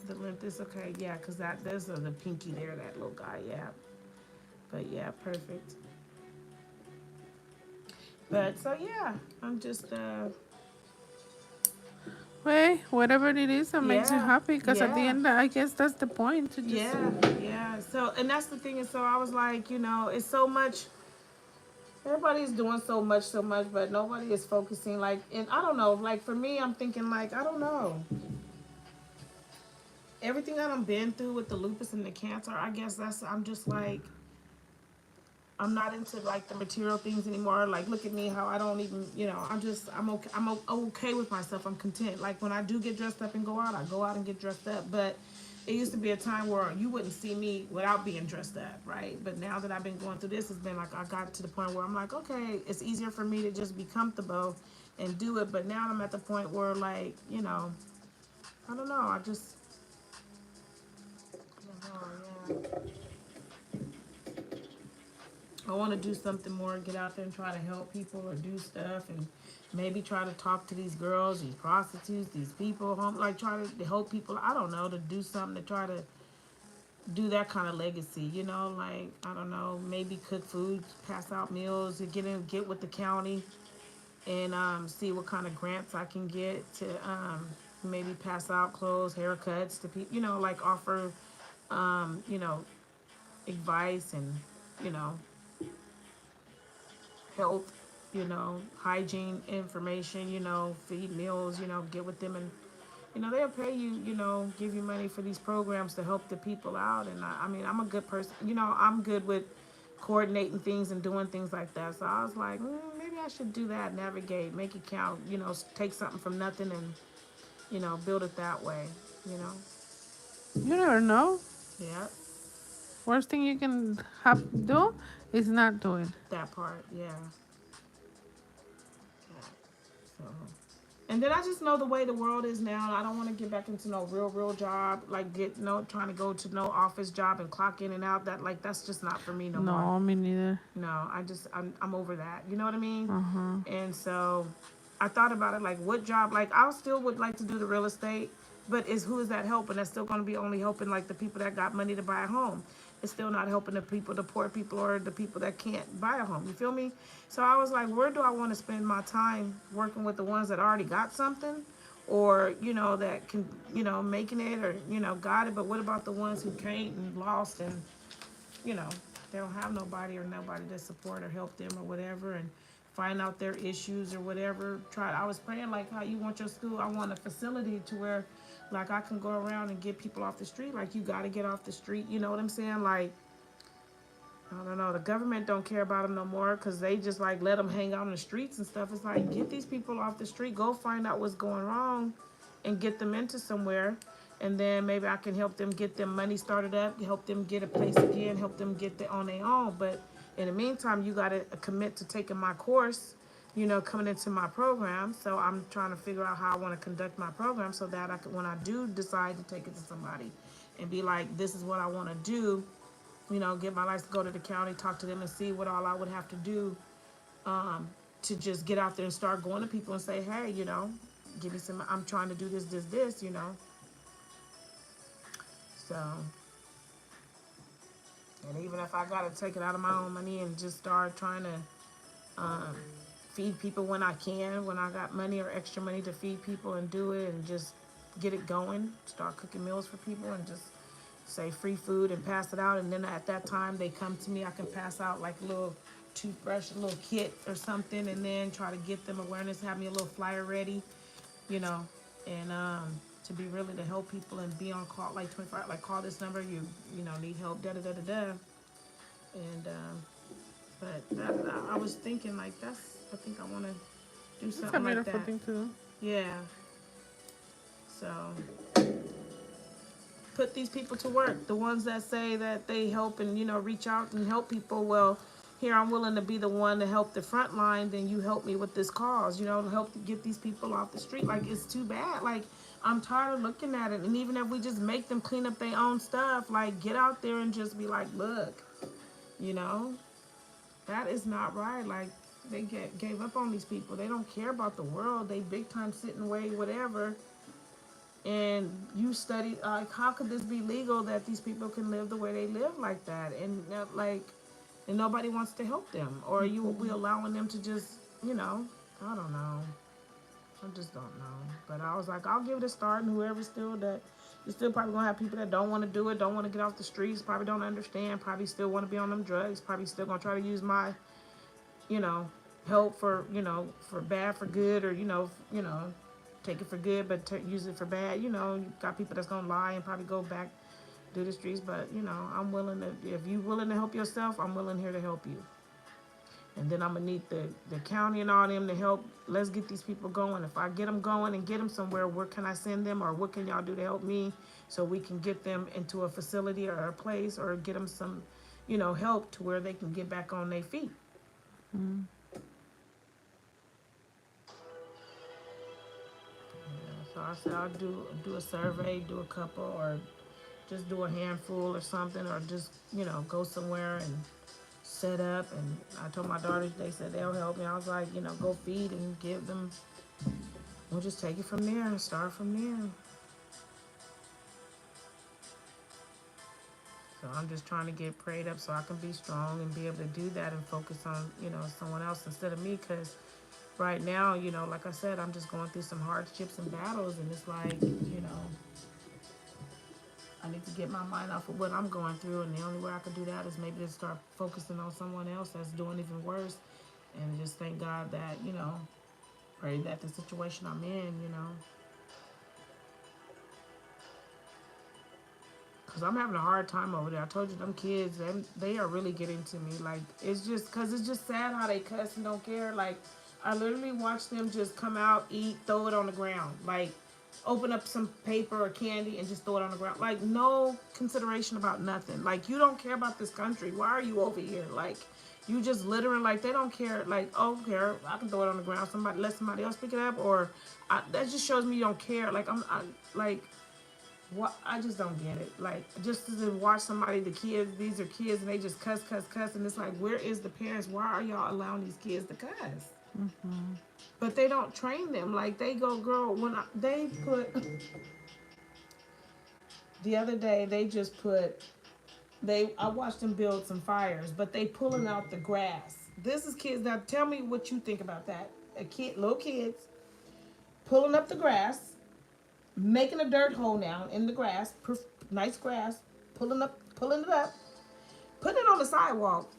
The length is okay, yeah, because there's the pinky there, that little guy, yeah. But yeah, perfect. But so yeah, I'm just, Well, whatever it is that makes you yeah, happy, because at the yeah. end, I guess that's the point to just. Yeah, yeah. So, and that's the thing. And so I was like, it's so much. Everybody's doing so much, but nobody is focusing. Like, and I don't know. Like, for me, I'm thinking, like, I don't know. Everything that I've been through with the lupus and the cancer, I guess I'm just like, I'm not into like the material things anymore. Like, look at me, how I don't even, I'm okay. Okay with myself. I'm content. Like, when I do get dressed up and go out, I go out and get dressed up. But it used to be a time where you wouldn't see me without being dressed up, right? But now that I've been going through this, it's been like I got to the point where I'm like, okay, it's easier for me to just be comfortable and do it. But now I'm at the point where, like, I don't know. I don't know, yeah. I want to do something more, get out there and try to help people or do stuff, and maybe try to talk to these girls, these prostitutes, these people, like, try to help people. I don't know, to do something to try to do that kind of legacy, like, I don't know, maybe cook food, pass out meals, get with the county, and see what kind of grants I can get to maybe pass out clothes, haircuts to people, like, offer, you know, advice and, you know, health, hygiene information, feed meals, get with them, and they'll pay you, give you money for these programs to help the people out. And I mean, I'm a good person, I'm good with coordinating things and doing things like that. So I was like, maybe I should do that, navigate, make it count, take something from nothing and, build it that way, you know. You never know. Yeah, Worst thing you can have do is not do it. that part, yeah. Yeah. So, and then I just know the way the world is now. I don't want to get back into no real job, like, get no trying to go to no office job and clock in and out. That's just not for me no more. No, me neither. No, I'm over that. You know what I mean? Uh huh. And so I thought about it, like, what job? Like, I still would like to do the real estate, but who is that helping? That's still going to be only helping, like, the people that got money to buy a home. it's still not helping the people, the poor people, or the people that can't buy a home. You feel me? So I was like, where do I want to spend my time working with the ones that already got something, or that can making it, or got it. But what about the ones who can't and lost, and you know they don't have nobody or nobody to support or help them or whatever, and find out their issues or whatever. I was praying like how you want your school. I want a facility to where like I can go around and get people off the street. Like you got to get off the street. You know what I'm saying? Like I don't know. The government don't care about them no more because they just like let them hang out in the streets and stuff. It's like get these people off the street. Go find out what's going wrong, and get them into somewhere. And then maybe I can help them get them money started up, help them get a place again, help them get on their own. But in the meantime, you got to commit to taking my course, coming into my program. So I'm trying to figure out how I want to conduct my program so that when I do decide to take it to somebody and be like, this is what I want to do, get my license, go to the county, talk to them and see what all I would have to do to just get out there and start going to people and say, hey, give me some, I'm trying to do this. So, and even if I got to take it out of my own money and just start trying to feed people when I can, when I got money or extra money to feed people and do it and just get it going, start cooking meals for people and just say free food and pass it out. And then at that time they come to me, I can pass out like a little toothbrush, a little kit or something, and then try to get them awareness, have me a little flyer ready, and to be really to help people and be on call like 24, like call this number, need help, da da da da da. And but I was thinking like I think I want to do It's a something like beautiful that. thing to do. Yeah. So put these people to work. The ones that say that they help and reach out and help people. Well, here I'm willing to be the one to help the front line. Then you help me with this cause. To help get these people off the street. Like it's too bad. Like I'm tired of looking at it. And even if we just make them clean up their own stuff, like get out there and just be like, look, that is not right. Like they gave up on these people. They don't care about the world. They big time sitting away, whatever. And you study like how could this be legal that these people can live the way they live like that, and and nobody wants to help them, or you will be allowing them to just I don't know. I just don't know. But I was like, I'll give it a start, and whoever's still that, you're still probably gonna have people that don't want to do it, don't want to get off the streets, probably don't understand, probably still want to be on them drugs, probably still gonna try to use my you know help for for bad for good, or take it for good but use it for bad. You got people that's gonna lie and probably go back do the streets. But I'm willing to, if you willing to help yourself, I'm willing here to help you. And then I'm gonna need the county and all them to help. Let's get these people going. If I get them going and get them somewhere, where can I send them, or what can y'all do to help me so we can get them into a facility or a place, or get them some help to where they can get back on their feet. Mm. So I said I'll do a survey, do a couple, or just do a handful or something, or just go somewhere and set up. And I told my daughters, they said they'll help me. I was like, go feed and give them. We'll just take it from there and start from there. So I'm just trying to get prayed up so I can be strong and be able to do that and focus on someone else instead of me, because right now, like I said, I'm just going through some hardships and battles, and it's like, I need to get my mind off of what I'm going through, and the only way I can do that is maybe to start focusing on someone else that's doing even worse, and just thank God that, pray that the situation I'm in. Because I'm having a hard time over there. I told you, them kids, they are really getting to me. Like, it's just, because it's just sad how they cuss and don't care. Like, I literally watch them just come out, eat, throw it on the ground. Like, open up some paper or candy and just throw it on the ground. Like, no consideration about nothing. Like, you don't care about this country. Why are you over here? Like, you just littering. Like, they don't care. Like, oh, care, I can throw it on the ground. Let somebody else pick it up. Or that just shows me you don't care. Like, like, what? I just don't get it. Like, just to watch somebody, the kids, these are kids, and they just cuss, cuss, cuss, and it's like, where is the parents? Why are y'all allowing these kids to cuss? Mm-hmm. But they don't train them. Like, they go, girl, they put, the other day, they just put I watched them build some fires, but they pulling out the grass. This is kids. Now tell me what you think about that. Little kids pulling up the grass, making a dirt hole now in the grass, nice grass, pulling it up, putting it on the sidewalk,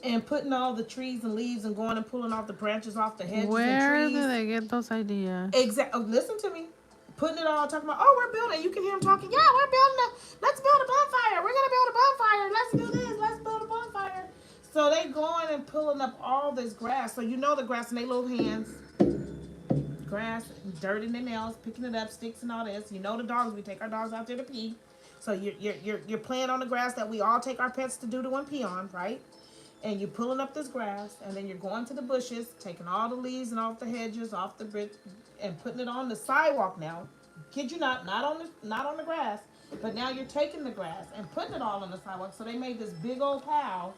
and putting all the trees and leaves and going and pulling off the branches off the hedges and Where do trees. they get those ideas? Exactly. Listen to me. Putting it all, talking about, oh, we're building. You can hear them talking. Yeah, we're building. Let's build a bonfire. We're gonna build a bonfire. Let's do this. Let's build a bonfire. So they going and pulling up all this grass. So you know the grass in their little hands, grass, dirt in their nails, picking it up, sticks and all this. You know the dogs. We take our dogs out there to pee. So you're playing on the grass that we all take our pets to do to and pee on, right? And you're pulling up this grass, and then you're going to the bushes, taking all the leaves and off the hedges, off the brick, and putting it on the sidewalk now. Kid you not on the grass, but now you're taking the grass and putting it all on the sidewalk. So they made this big old pile,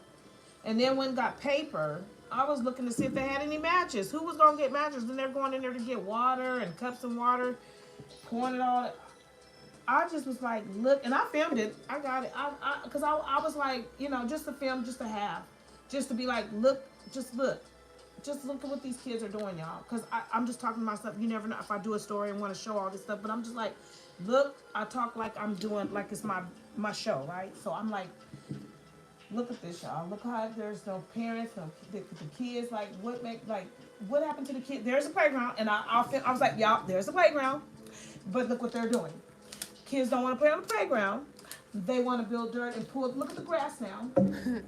and then when got paper, I was looking to see if they had any matches. Who was gonna get matches? Then they're going in there to get water and cups of water, pouring it all. I just was like, look, and I filmed it. I got it. Because I was like, just to film, just to have, just to be like, look, just look at what these kids are doing, y'all. Because I'm just talking to myself. You never know if I do a story and want to show all this stuff, but I'm just like, look, I talk like I'm doing, like it's my show, right? So I'm like, look at this, y'all. Look how there's no parents, no the kids. Like, what happened to the kids? There's a playground, and I was like, y'all, there's a playground, but look what they're doing. Kids don't want to play on the playground. They want to build dirt and pull. Look at the grass now.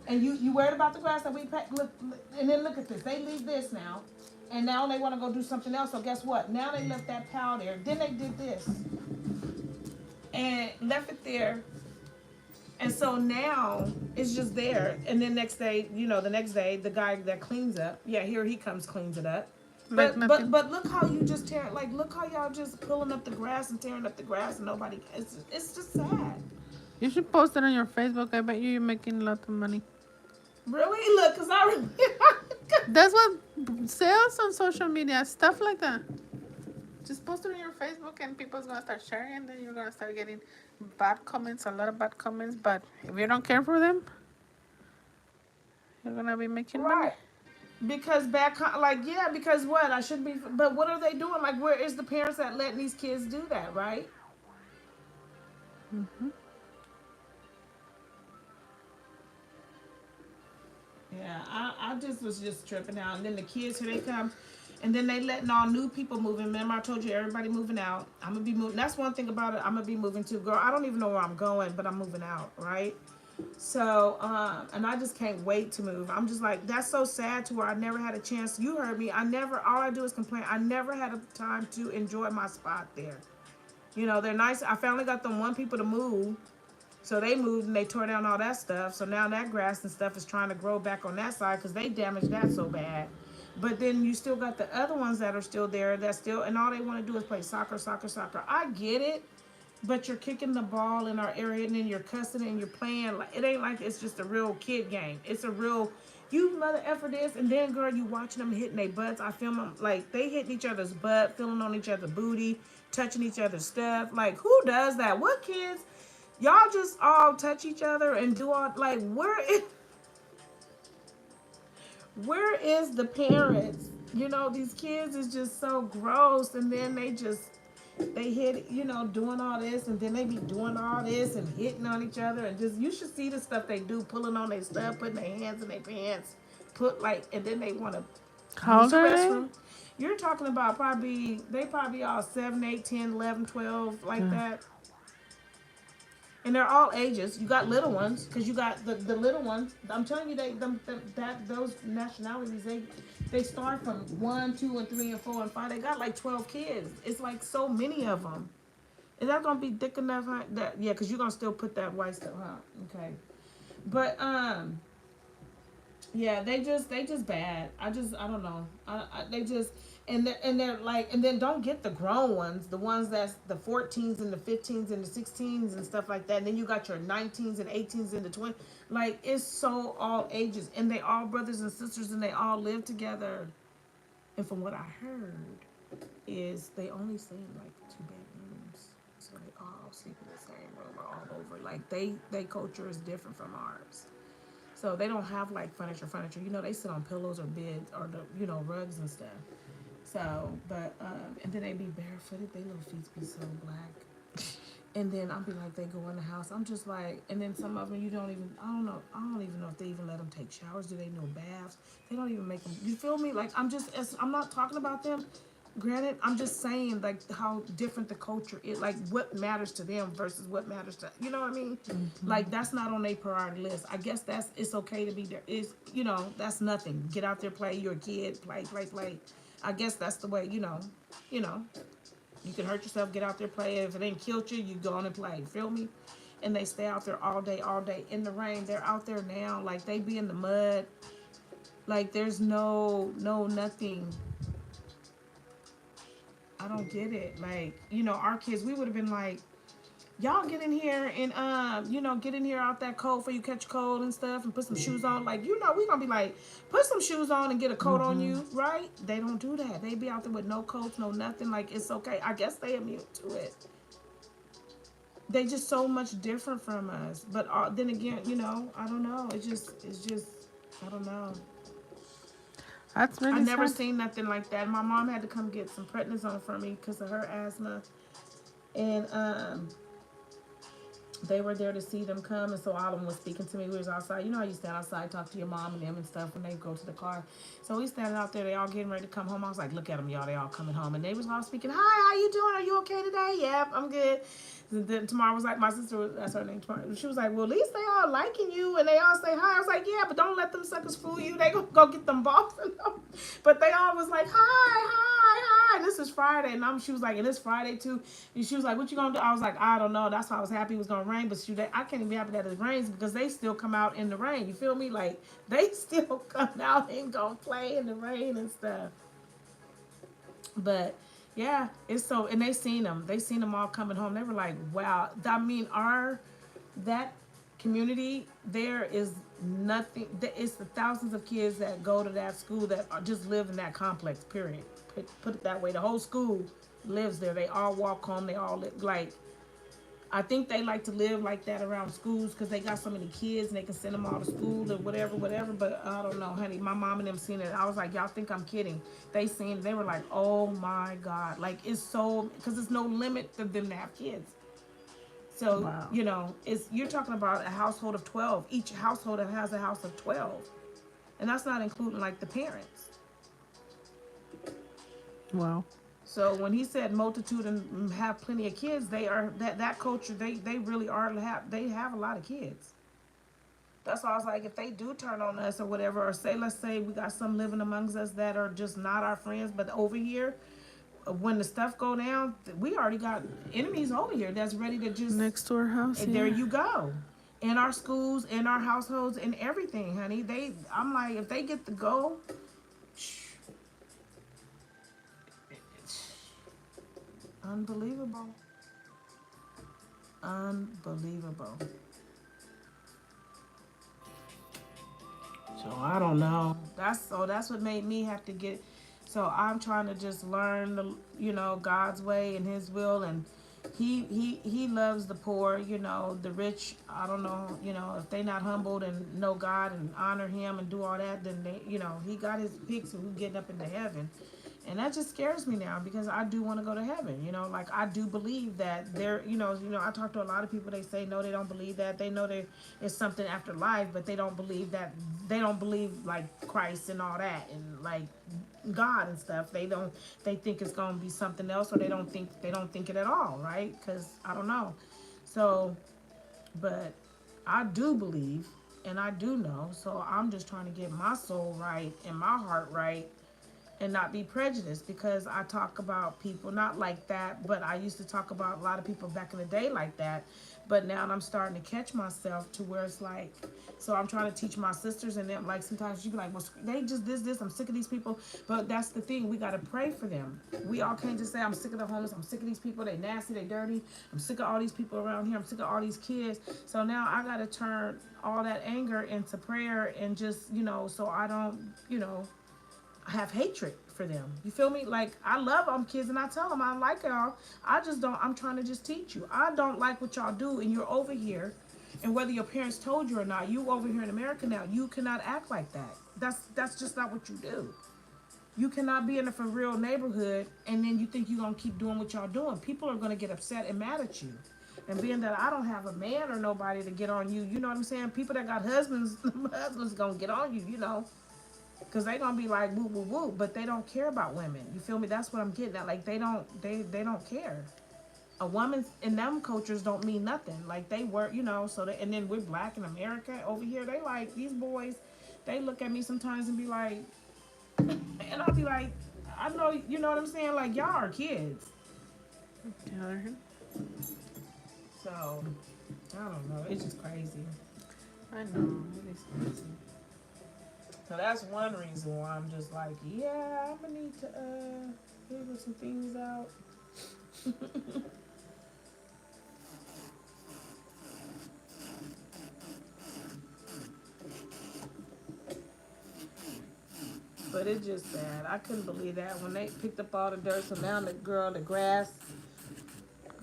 And you worried about the grass that we pack. Look, and then look at this. They leave this now, and now they want to go do something else. So guess what? Now they left that pile there. Then they did this and left it there. And so now it's just there. And then the next day, the guy that cleans up, yeah, here he comes, cleans it up. Like nothing. But look how you just tear, like, look how y'all just pulling up the grass and tearing up the grass and nobody, it's just sad. You should post it on your Facebook. I bet you're making a lot of money. Really? Look, because I remember. That's what sells on social media. Stuff like that. Just post it on your Facebook and people's gonna start sharing, and then you're gonna start getting bad comments, a lot of bad comments. But if you don't care for them, you're gonna be making money. Right. Because because what? I should be, but what are they doing? Like, where is the parents that letting these kids do that, right? Mm-hmm. Yeah, I just was just tripping out. And then the kids, here they come. And then they letting all new people move in. Remember I told you everybody moving out. I'm going to be moving. That's one thing about it. I'm going to be moving too. Girl, I don't even know where I'm going, but I'm moving out, right? So, and I just can't wait to move. I'm just like, that's so sad to where I never had a chance. You heard me. All I do is complain. I never had a time to enjoy my spot there. They're nice. I finally got them one people to move. So they moved and they tore down all that stuff. So now that grass and stuff is trying to grow back on that side because they damaged that so bad. But then you still got the other ones that are still there and all they want to do is play soccer. I get it, but you're kicking the ball in our area and then you're cussing and you're playing. Like, it ain't like it's just a real kid game. It's a real, you mother effer this. And then, girl, you watching them hitting their butts. I film them, like, they hitting each other's butt, feeling on each other's booty, touching each other's stuff. Like, who does that? What kids? Y'all just all touch each other and do all, like, where is the parents? These kids is just so gross, and then they hit, doing all this, and then they be doing all this and hitting on each other, and just, you should see the stuff they do, pulling on their stuff, putting their hands in their pants, and then they want to How use the old are restroom. You're talking about they probably all 7, 8, 10, 11, 12, like that. And they're all ages. You got little ones, because you got the little ones. I'm telling you, those nationalities, they start from 1, 2, and 3, and 4, and 5. They got like 12 kids. It's like so many of them. Is that gonna be thick enough? Huh? Yeah, because you're gonna still put that white stuff, huh? Okay. But yeah, they just bad. I don't know. They just they're like, and then don't get the grown ones, the ones that's the 14s and the 15s and the 16s and stuff like that. And then you got your 19s and 18s and the 20s. Like, it's so all ages, and they all brothers and sisters, and they all live together. And from what I heard, is they only stay in like 2 bedrooms, so they all sleep in the same room, or all over. Like they culture is different from ours. So they don't have like furniture. You know, they sit on pillows or beds or the rugs and stuff. So, but and then they be barefooted. They little feet be so black. And then I'll be like, they go in the house. I'm just like, and then some of them you don't even. I don't know. I don't even know if they even let them take showers. Do they know baths? They don't even make them. You feel me? Like I'm not talking about them. Granted, I'm just saying like how different the culture is. Like what matters to them versus what matters to what I mean. Like that's not on their priority list. I guess it's okay to be there. Is that's nothing. Get out there, play. You're a kid. Play. I guess that's the way. You know. You can hurt yourself, get out there, play. If it ain't killed you, you go on and play. Feel me? And they stay out there all day in the rain. They're out there now, like they be in the mud. Like there's no nothing. I don't get it. Like our kids, we would have been like, y'all get in here and get in here out that cold for you catch cold and stuff and put some shoes on. Like we gonna be like, put some shoes on and get a coat on you, right? They don't do that. They be out there with no coats, no nothing. Like it's okay. I guess they immune to it. They just so much different from us. But then again, I don't know. It's just I don't know. That's I really never sad. seen nothing like that. My mom had to come get some prednisone for me because of her asthma, and they were there to see them come, and so all of them was speaking to me. We was outside. You know how you stand outside, talk to your mom and them and stuff when they go to the car. So we standing out there. They all getting ready to come home. I was like, look at them, y'all. They all coming home, and they was all speaking. Hi, how you doing? Are you okay today? Yep, I'm good. And then tomorrow was like my sister. That's her name. Tomorrow. She was like, well, at least they all liking you, and they all say hi. I was like, yeah, but don't let them suckers fool you. They gonna go get them balls. But they all was like, hi. And this is Friday, and she was like, and it's Friday too. And she was like, what you gonna do? I was like, I don't know. That's why I was happy it was gonna rain. But I can't even be happy that it rains because they still come out in the rain. You feel me? Like they still come out and go play in the rain and stuff. But yeah, it's so, and they seen them. They seen them all coming home. They were like, wow. I mean, that community there is nothing. It's the thousands of kids that go to that school that just live in that complex. Period. Put it that way. The whole school lives there. They all walk home. They all live like. I think they like to live like that around schools because they got so many kids and they can send them all to school or whatever. But I don't know, honey. My mom and them seen it. I was like, y'all think I'm kidding? They seen it. They were like, oh my God. Like it's so, because there's no limit for them to have kids. So, Wow. you're talking about a household of 12. Each household has a house of 12. And that's not including like the parents. Wow. So when he said multitude and have plenty of kids, they are that culture. They really are they have a lot of kids. That's why I was like, if they do turn on us or whatever, or let's say we got some living amongst us that are just not our friends, but over here, when the stuff go down, we already got enemies over here that's ready to just. Next to our house. And Yeah. there you go. In our schools, in our households, in everything, honey. I'm like, if they get the go, unbelievable. Unbelievable. So I don't know. That's what made me have to get. So I'm trying to just learn God's way and His will, and He loves the poor. The rich. I don't know. If they not humbled and know God and honor Him and do all that, then He got His picks who getting up into heaven. And that just scares me now because I do want to go to heaven. Like I do believe that there. I talk to a lot of people. They say no, they don't believe that. They know there is something after life, but they don't believe that. They don't believe like Christ and all that, and like God and stuff. They don't. They think it's gonna be something else, or they don't think it at all, right? Because I don't know. So, but I do believe, and I do know. So I'm just trying to get my soul right and my heart right and not be prejudiced because I talk about people not like that, but I used to talk about a lot of people back in the day like that. But now I'm starting to catch myself to where it's like, so I'm trying to teach my sisters and them, like sometimes you be like, well, they just this, I'm sick of these people. But that's the thing, we got to pray for them. We all can't just say, I'm sick of the homeless, I'm sick of these people, they nasty, they dirty, I'm sick of all these people around here, I'm sick of all these kids. So now I got to turn all that anger into prayer and just, so I don't, have hatred for them. You feel me? Like I love them kids and I tell them I like y'all. I just don't. I'm trying to just teach you. I don't like what y'all do, and you're over here, and whether your parents told you or not, you over here in America now. You cannot act like that. That's just not what you do. You cannot be in a for real neighborhood and then you think you're gonna keep doing what y'all doing. People are gonna get upset and mad at you. And being that I don't have a man or nobody to get on you, you know what I'm saying? People that got husbands, husbands gonna get on you, you know, because they gonna be like woo woo woo, but they don't care about women. You feel me? That's what I'm getting at. Like they don't care. A woman in them cultures don't mean nothing. Like they work, you know. So and then we're black in America over here. They like these boys. They look at me sometimes and be like, and I'll be like, I know, you know what I'm saying? Like, y'all are kids. Yeah. So, I don't know. It's just crazy. I know. It is crazy. So, that's one reason why I'm just like, yeah, I'm going to need to figure some things out. But it's just sad. I couldn't believe that when they picked up all the dirt. So now the grass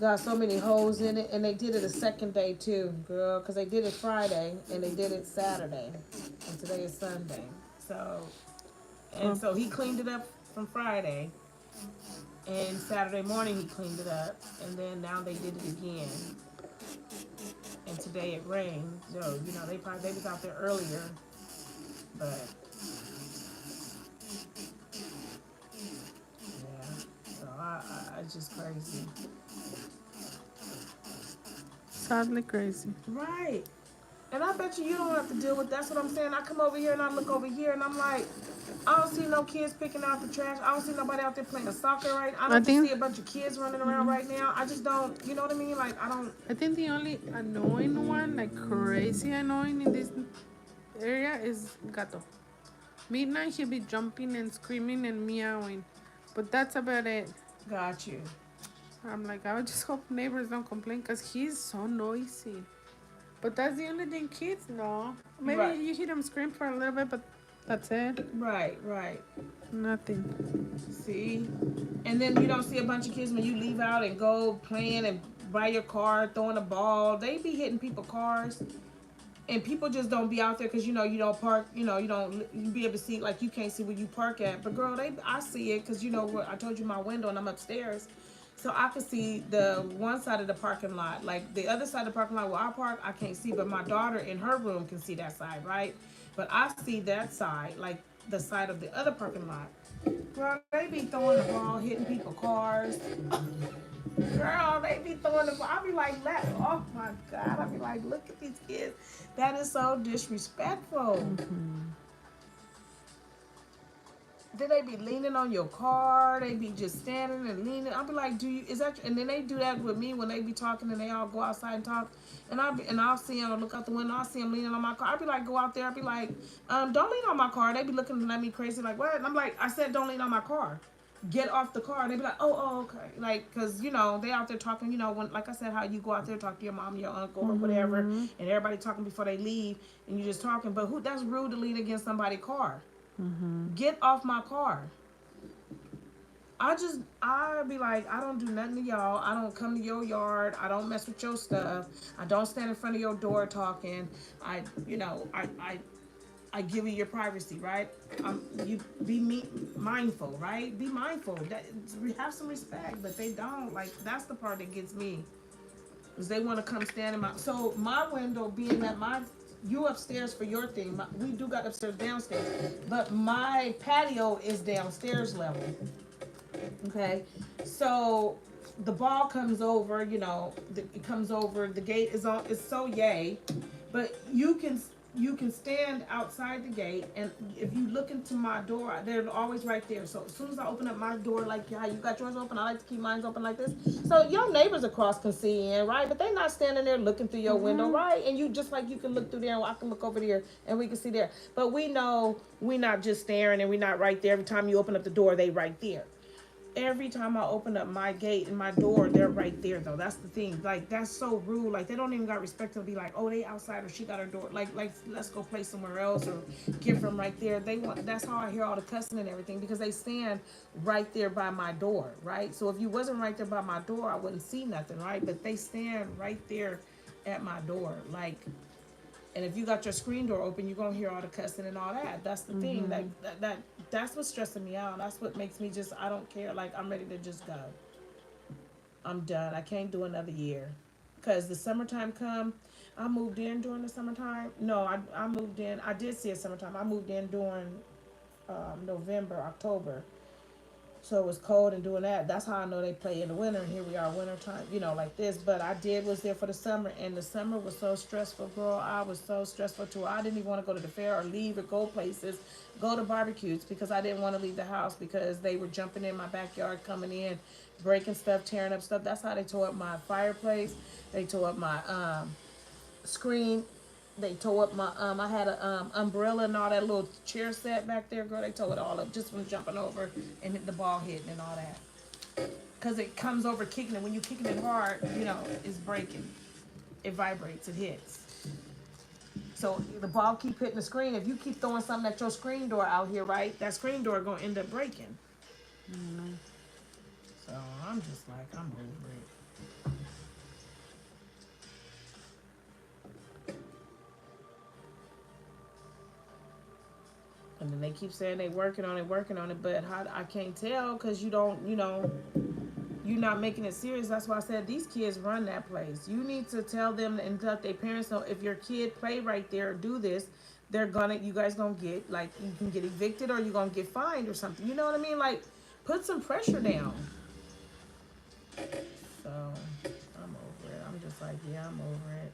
got so many holes in it, and they did it a second day too, girl, because they did it Friday and they did it Saturday, and today is Sunday. So, and so he cleaned it up from Friday, and Saturday morning he cleaned it up, and then now they did it again, and today it rained. So you know they was out there earlier, but yeah. So it's just crazy. Sadly crazy. Right. And I bet you don't have to deal with. That's what I'm saying. I come over here and I look over here and I'm like, I don't see no kids picking out the trash. I don't see nobody out there playing soccer right. I I don't just think see a bunch of kids running around right now. I just don't. You know what I mean? Like I don't. I think the only annoying one, like crazy annoying in this area, is Gato. Midnight he'll be jumping and screaming and meowing, but that's about it. Got you. I'm like, I would just hope neighbors don't complain because he's so noisy. But that's the only thing kids know. Maybe Right. you hear them scream for a little bit, but that's it. Right. Right. Nothing. See, and then you don't see a bunch of kids when you leave out and go playing and by your car throwing a ball. They be hitting people's cars. And people just don't be out there because you know you don't park. You know you be able to see like you can't see where you park at. But girl, I see it because you know what I told you my window and I'm upstairs, so I can see the one side of the parking lot. Like the other side of the parking lot where I park, I can't see. But my daughter in her room can see that side, right? But I see that side, like the side of the other parking lot. Girl, they be throwing the ball, hitting people's cars. Girl, they be throwing the ball. I be like, oh my God. I be like, look at these kids. That is so disrespectful. Then they be leaning on your car. They be just standing and leaning. I be like, is that? And then they do that with me when they be talking and they all go outside and talk. And I'll see them look out the window. I'll see them leaning on my car. I be like, go out there. I be like, don't lean on my car. They be looking at me crazy like, what? And I'm like, I said, don't lean on my car. Get off the car. And they be like, oh, okay. Like, cause you know they out there talking. You know, when like I said, how you go out there talk to your mom, your uncle, or whatever, and everybody talking before they leave, and you just talking. But that's rude to lean against somebody's car. Get off my car. I be like, I don't do nothing to y'all. I don't come to your yard. I don't mess with your stuff. I don't stand in front of your door talking. I give you your privacy, right? You be mindful, right? Be mindful. That we have some respect, but they don't. Like that's the part that gets me, is they want to come stand in my. So my window being that you upstairs for your thing. We do got upstairs, downstairs, but my patio is downstairs level. Okay, so the ball comes over. You know, it comes over. The gate is on. It's so yay, but you can stand outside the gate, and if you look into my door, they're always right there. So as soon as I open up my door, like how you got yours open, I like to keep mine open like this. So your neighbors across can see in, right? But they're not standing there looking through your window, right? And you just like you can look through there, and I can look over there, and we can see there. But we know we're not just staring, and we're not right there. Every time you open up the door, they right there. Every time I open up my gate and my door, they're right there though. That's the thing. Like that's so rude. Like they don't even got respect to be like, oh, they outside or she got her door. Like let's go play somewhere else or give them right there. They want. That's how I hear all the cussing and everything because they stand right there by my door, right? So if you wasn't right there by my door, I wouldn't see nothing, right? But they stand right there at my door, like. And if you got your screen door open, you're gonna hear all the cussing and all that. That's the thing. Mm-hmm. That's what's stressing me out. That's what makes me just I don't care. Like I'm ready to just go. I'm done. I can't do another year. Cause the summertime come. I moved in during the summertime. No, I moved in. I did see a summertime. I moved in during November, October. So it was cold and doing that. That's how I know they play in the winter. And here we are, winter time, like this. But I did was there for the summer, and the summer was so stressful, girl. I was so stressful too. I didn't even want to go to the fair or leave or go places, go to barbecues because I didn't want to leave the house because they were jumping in my backyard, coming in, breaking stuff, tearing up stuff. That's how they tore up my fireplace. They tore up my screen. They tore up my I had a umbrella and all that little chair set back there, girl. They tore it all up just from jumping over and hit the ball hitting and all that. Cause it comes over kicking it. When you kicking it hard, it's breaking. It vibrates. It hits. So the ball keep hitting the screen. If you keep throwing something at your screen door out here, right, that screen door gonna end up breaking. Mm-hmm. So I'm just like I'm over it. And then they keep saying they working on it, but how I can't tell because you don't, you're not making it serious. That's why I said these kids run that place. You need to tell them and let their parents know if your kid play right there or do this, you guys gonna get like you can get evicted or you're gonna get fined or something. You know what I mean? Like put some pressure down. So I'm over it. I'm just like, yeah, I'm over it.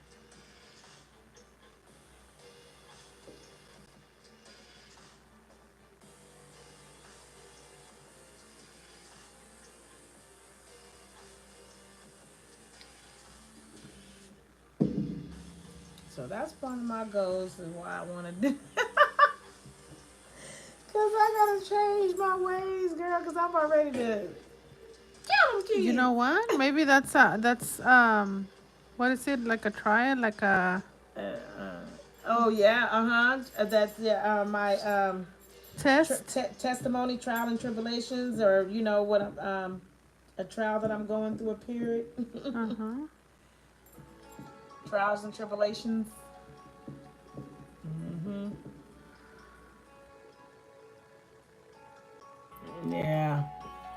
So that's one of my goals and why I want to do. Cause I gotta change my ways, girl. Cause I'm already to kill them You know kids. what? Maybe that's what is it, like a trial, like a Uh, oh yeah, That's yeah. My test? testimony, trial and tribulations, or what a trial that I'm going through a period. Uh-huh. Trials and tribulations. Hmm. Yeah,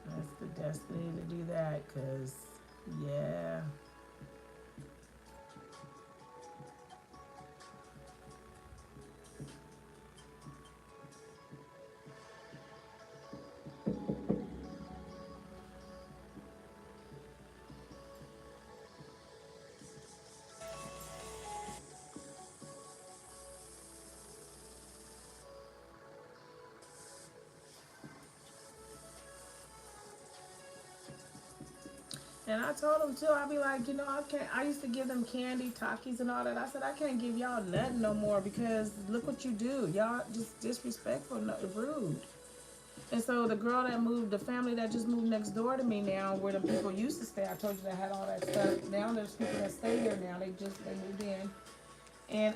that's the destiny to do that. Cause yeah. And I told them too, I'd be like, I can't. I used to give them candy, Takis, and all that. I said, I can't give y'all nothing no more because look what you do. Y'all just disrespectful, rude. And so the girl that moved, the family that just moved next door to me now, where the people used to stay, I told you they had all that stuff. Now there's people that stay here now. They moved in. And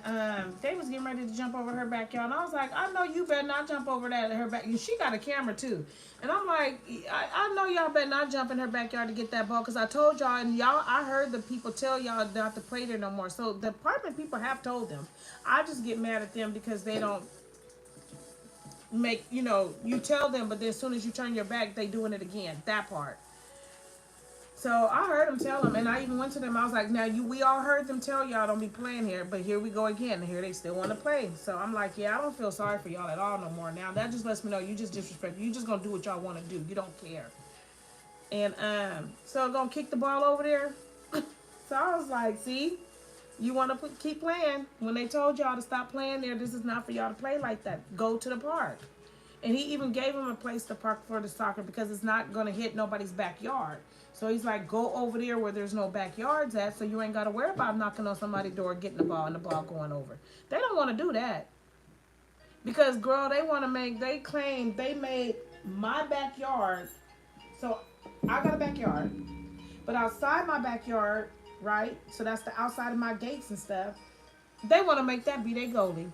they was getting ready to jump over her backyard. And I was like, I know you better not jump over that at her back. And she got a camera too. And I'm like, I know y'all better not jump in her backyard to get that ball. Because I told y'all, and y'all, I heard the people tell y'all not to play there no more. So the apartment people have told them. I just get mad at them because they don't make, you tell them, but then as soon as you turn your back, they doing it again. That part. So I heard them tell them, and I even went to them. I was like, "Now we all heard them tell y'all don't be playing here, but here we go again. And here they still want to play." So I'm like, "Yeah, I don't feel sorry for y'all at all no more. Now that just lets me know you just disrespect. You just gonna do what y'all want to do. You don't care." And so gonna kick the ball over there. So I was like, "See, you want to keep playing? When they told y'all to stop playing there, this is not for y'all to play like that. Go to the park." And he even gave him a place to park for the soccer because it's not going to hit nobody's backyard. So he's like, go over there where there's no backyards at so you ain't got to worry about knocking on somebody's door, getting the ball, and the ball going over. They don't want to do that. Because, girl, they claim they made my backyard So I got a backyard, but outside my backyard, right? So that's the outside of my gates and stuff. They want to make that be their goalie.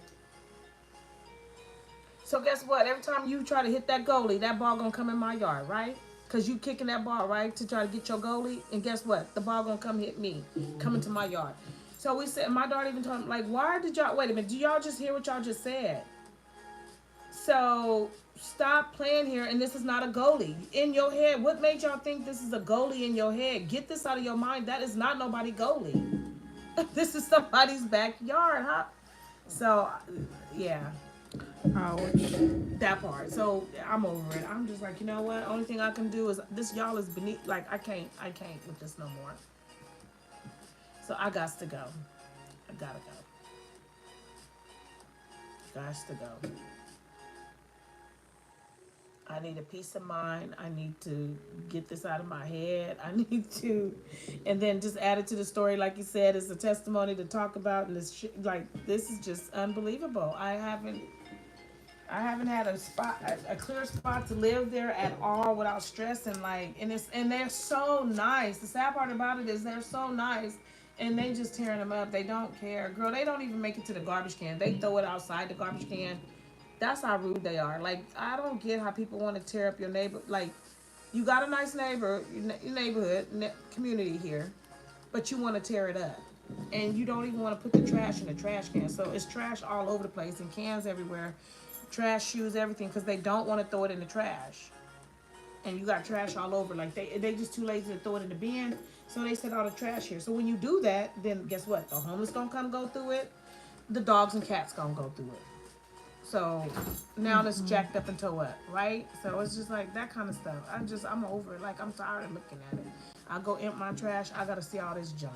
So guess what? Every time you try to hit that goalie, that ball gonna come in my yard, right? Cause you kicking that ball, right, to try to get your goalie, and guess what? The ball gonna come hit me, come into my yard. So we said, my daughter even told me, like, why did y'all? Wait a minute, do y'all just hear what y'all just said? So stop playing here, and this is not a goalie in your head. What made y'all think this is a goalie in your head? Get this out of your mind. That is not nobody goalie. This is somebody's backyard, huh? So, yeah. Ouch. That part. So I'm over it. I'm just like, you know what? Only thing I can do is this. Y'all is beneath. Like I can't with this no more. So I got to go. I gotta go. Gots to go. I need a peace of mind. I need to get this out of my head. I need to, and then just add it to the story, like you said, it's a testimony to talk about. And this, like, this is just unbelievable. I haven't had a clear spot to live there at all without stress and like, and they're so nice. The sad part about it is they're so nice, and they just tearing them up. They don't care, girl. They don't even make it to the garbage can. They throw it outside the garbage can. That's how rude they are. Like, I don't get how people want to tear up your neighbor. Like, you got a nice your neighborhood, community here, but you want to tear it up. And you don't even want to put the trash in the trash can. So it's trash all over the place and cans everywhere. Trash, shoes, everything, because they don't want to throw it in the trash. And you got trash all over. Like, they just too lazy to throw it in the bin. So they set all the trash here. So when you do that, then guess what? The homeless going to come go through it. The dogs and cats going to go through it. So now it's jacked up and toe up, right? So it's just like that kind of stuff. I'm over it. Like, I'm tired of looking at it. I go empty my trash. I got to see all this junk.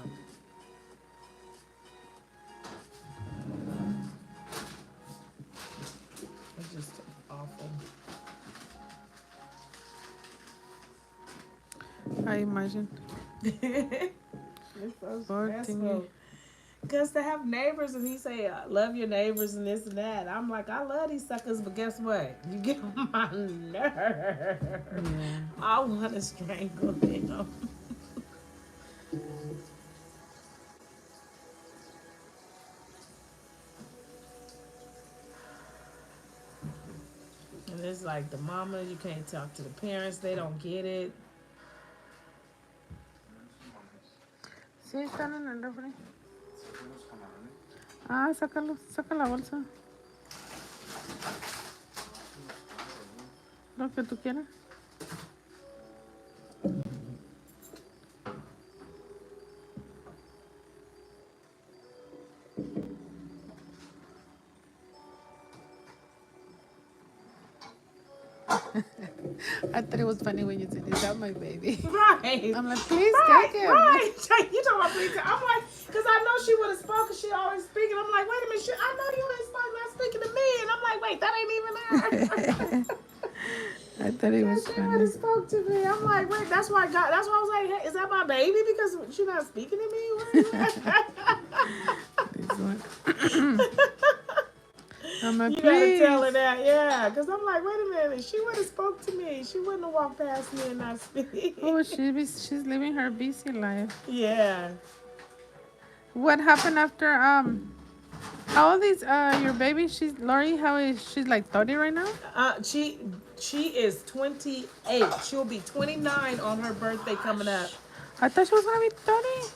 It's just awful. I imagine. It's so Poor stressful. thingy. Because to have neighbors and he say, I love your neighbors and this and that. I'm like, I love these suckers, but guess what? You get on my nerve. Yeah. I want to strangle them. And it's like the mama, you can't talk to the parents. They don't get it. Sí, están en el refri. Ah, sácalo, saca la bolsa. Lo que tú quieras. I thought it was funny when you said, "Is that my baby?" Right. I'm like, please Right, take him. right. You talking about please? I'm like, because I know she would have spoken. She always speaking. I'm like, wait a minute. I know you ain't not speaking to me. And I'm like, wait, that ain't even her. I thought it was She would funny. have spoke to me. I'm like, wait, that's why I was like, hey, is that my baby? Because she not speaking to me? Where is that? This one. I'm like, You gotta please. tell her that, yeah. Because I'm like, wait a minute. She would have spoke to me. She wouldn't have walked past me and not speak. Oh, she's living her busy life. Yeah. What happened after how old is your baby? She's Lori. How is she's like 30 right now? She is 28. She'll be 29 on her birthday coming up. I thought she was gonna be 30.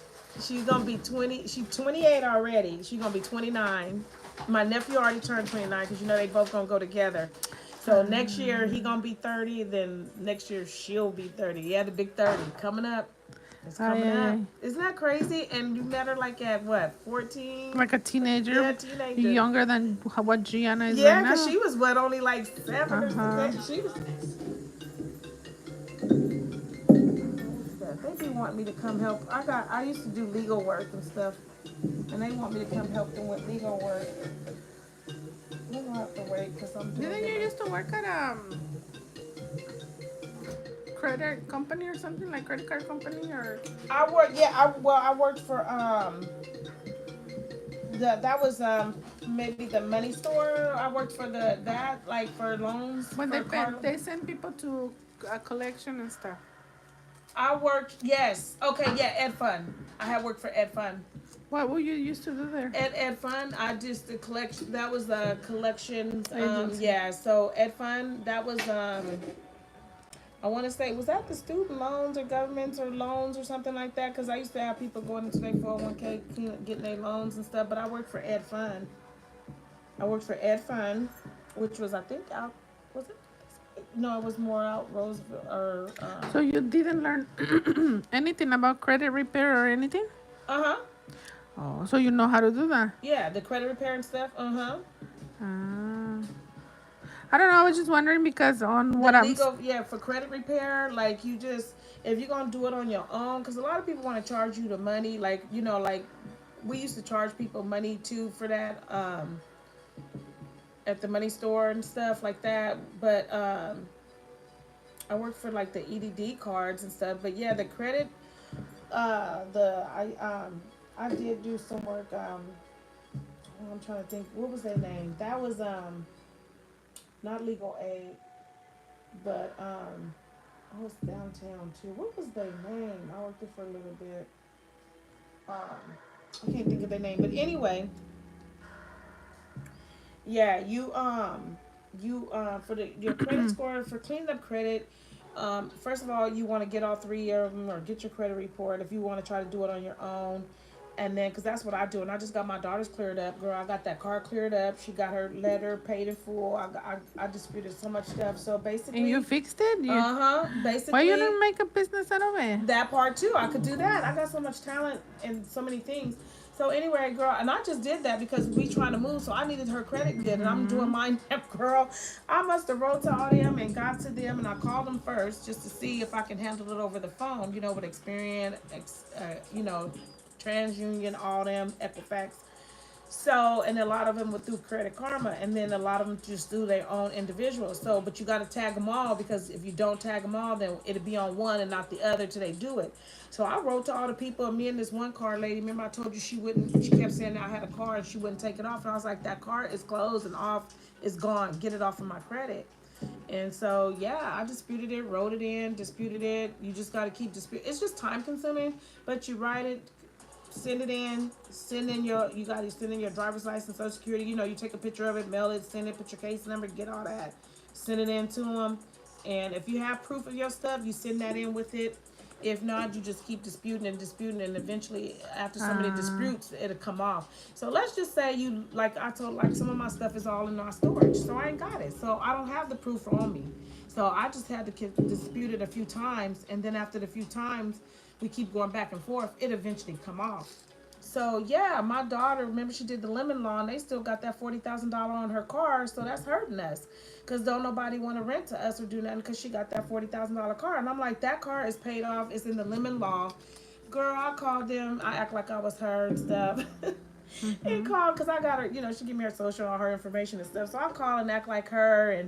She's gonna be 20. She's 28 already. She's gonna be 29. My nephew already turned 29 because you know they both gonna go together. So next year he gonna be 30. Then next year she'll be 30. Yeah, the big 30 coming up. It's coming up. Isn't that crazy? And you met her like at what, 14? Like a teenager. Yeah, teenager. Younger than what Gianna is Yeah, right now. because she was what, only like 7 or something. She was. They be wanting me to come help. I used to do legal work and stuff, and they want me to come help them with legal work. We're gonna have to wait because I'm doing. Didn't you used to work at credit company or something, like credit card company or? I worked for that was maybe the money store. I worked for the that like for loans When for car. they send people to a collection and stuff. I worked, yes. Okay, yeah, Ed Fund. I had worked for Ed Fund. What were you used to do there? Ed Fund, I just the collection. That was the collections. Agency. Yeah. So Ed Fund, that was I want to say, was that the student loans or governments or loans or something like that? Because I used to have people going into their 401k, getting their loans and stuff. But I worked for Ed Fund. I worked for Ed Fund, which was I think out. Was it? No, it was more out Roseville or. So you didn't learn anything about credit repair or anything? Uh huh. Oh, so you know how to do that? Yeah, the credit repair and stuff. Uh huh. Ah. I don't know. I was just wondering because on The what legal, yeah, for credit repair, like you just, if you're gonna do it on your own, because a lot of people want to charge you the money, like like we used to charge people money too for that at the money store and stuff like that. But I worked for like the EDD cards and stuff. But yeah, the credit, the I did do some work. I'm trying to think, what was their name? That was not legal aid, but I was downtown too. What was their name? I worked there for a little bit. I can't think of their name, but anyway, yeah, you for the your credit score for cleaning up credit. First of all, you want to get all three of them or get your credit report if you want to try to do it on your own. And then, because that's what I do, and I just got my daughter's cleared up, girl. I got that car cleared up. She got her letter paid in full. I disputed so much stuff. So and you basically, fixed it. Why you basically, don't make a business out of it? that part too. I could do that. I got so much talent and so many things. So anyway, girl, and I just did that because we trying to move, so I needed her credit good, and I'm doing mine now, girl. I must have wrote to all them and got to them, and I called them first just to see if I can handle it over the phone, with Experian, TransUnion, all them, Equifax. So, and a lot of them would do Credit Karma, and then a lot of them just do their own individual. So, but you got to tag them all because if you don't tag them all, then it'll be on one and not the other till they do it. So I wrote to all the people. Me and this one car lady. Remember I told you she wouldn't. She kept saying I had a car and she wouldn't take it off. And I was like, that car is closed and off. It's gone. Get it off of my credit. And so yeah, I disputed it, wrote it in, disputed it. You just got to keep dispute. It's just time consuming, but you write it, send it in, you got to send in your driver's license, social security, you take a picture of it, mail it, send it, put your case number, get all that, send it in to them. And if you have proof of your stuff, you send that in with it. If not, you just keep disputing, and eventually, after so many disputes, it'll come off. So let's just say you, like I told, like some of my stuff is all in our storage, so I ain't got it, so I don't have the proof on me. So I just had to dispute it a few times, and then after the few times, we keep going back and forth. It eventually come off. So yeah, my daughter, remember she did the lemon law, and they still got that $40,000 on her car, so that's hurting us. Cause don't nobody want to rent to us or do nothing, cause she got that $40,000 car, and I'm like, that car is paid off. It's in the lemon law. Girl, I called them. I act like I was her and stuff. And call because I got her. She give me her social, all her information and stuff. So I call and act like her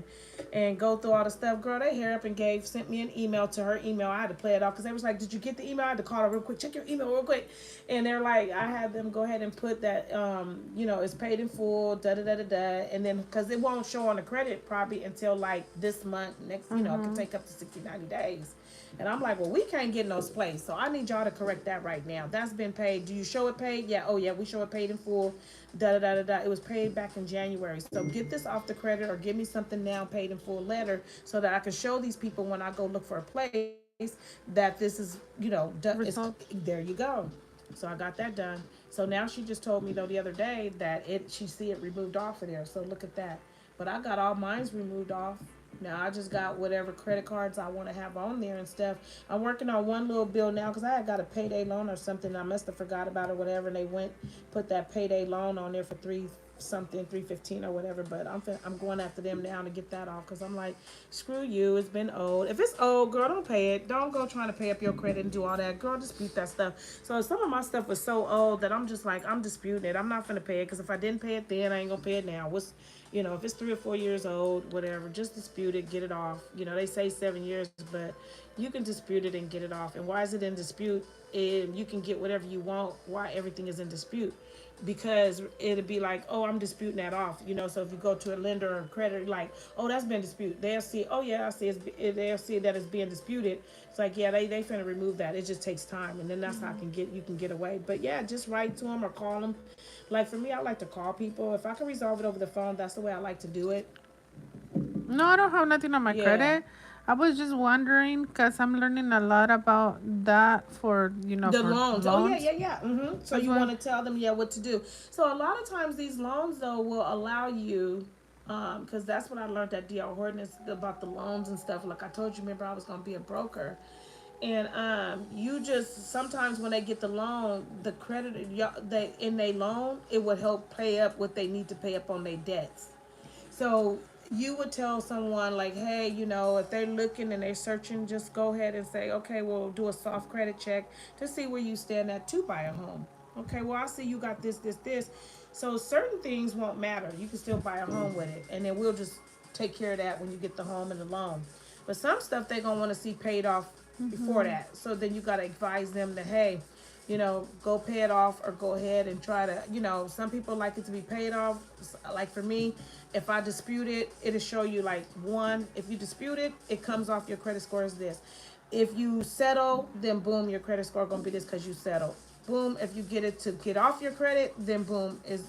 and go through all the stuff. Girl, they hair up and sent me an email to her email. I had to play it off because they was like, "Did you get the email?" I had to call her real quick. Check your email real quick. And they're like, I had them go ahead and put that, it's paid in full, da da da da da. And then because it won't show on the credit probably until like this month, next, it can take up to 60, 90 days. And I'm like, well, we can't get in those plays. So I need y'all to correct that right now. That's been paid. Do you show it paid? Yeah. Oh, yeah. We show it paid in full. Da da da da da. It was paid back in January. So get this off the credit or give me something now paid in full letter so that I can show these people when I go look for a place that this is, there you go. So I got that done. So now she just told me though the other day that she see it removed off of there. So look at that. But I got all mine's removed off. Now I just got whatever credit cards I want to have on there and stuff. I'm working on one little bill now because I had got a payday loan or something. I must have forgot about it or whatever. And they put that payday loan on there for 315 or whatever. But I'm going after them now to get that off because I'm like, screw you. It's been old. If it's old, girl, don't pay it. Don't go trying to pay up your credit and do all that. Girl, dispute that stuff. So some of my stuff was so old that I'm just like, I'm disputing it. I'm not going to pay it because if I didn't pay it then, I ain't going to pay it now. If it's 3 or 4 years old, whatever, just dispute it, get it off. They say 7 years, but you can dispute it and get it off. And why is it in dispute? And you can get whatever you want. Why everything is in dispute? because it'll be like, oh, I'm disputing that off. So if you go to a lender or creditor, like, oh, that's been disputed. They'll see, oh yeah, I see they'll see that it's being disputed. It's like, yeah, they finna remove that. It just takes time, and then that's how you can get away. But yeah, just write to them or call them. Like for me, I like to call people. If I can resolve it over the phone, that's the way I like to do it. No, I don't have nothing on my Yeah. credit. I was just wondering because I'm learning a lot about that for, The for loans. Oh yeah, loans. yeah, yeah. So That's you why. want to tell them, yeah, what to do. So a lot of times these loans though will allow you, because that's what I learned at DR Horton is about the loans and stuff. Like I told you, remember I was gonna be a broker, and you just sometimes when they get the loan, the credit they in their loan, it would help pay up what they need to pay up on their debts. So you would tell someone like, hey, if they're looking and they're searching, just go ahead and say, okay, we'll do a soft credit check to see where you stand at to buy a home. Okay, well, I see you got this, this, this. So certain things won't matter. You can still buy a home with it, and then we'll just take care of that when you get the home and the loan. But some stuff they're gonna want to see paid off before that. So then you gotta advise them that, hey, go pay it off or go ahead and try to, some people like it to be paid off. Like for me, if I dispute it, it'll show you like one, if you dispute it, it comes off your credit score as this. If you settle, then boom, your credit score gonna be this because you settled. Boom, if you get it to get off your credit, then boom is,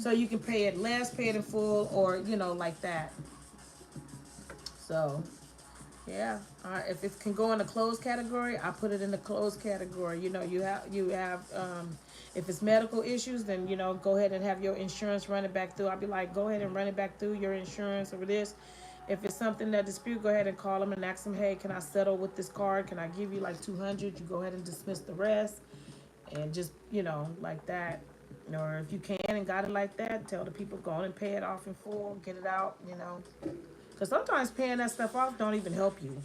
so you can pay it less, pay it in full, or, like that. So yeah, if it can go in the closed category, I put it in the closed category. You have if it's medical issues, then go ahead and have your insurance run it back through. I'll be like, go ahead and run it back through your insurance over this. If it's something that dispute, go ahead and call them and ask them, hey, can I settle with this card? Can I give you like 200? You go ahead and dismiss the rest, and just like that. Or if you can and got it like that, tell the people go on and pay it off in full, get it out. Because sometimes paying that stuff off don't even help you.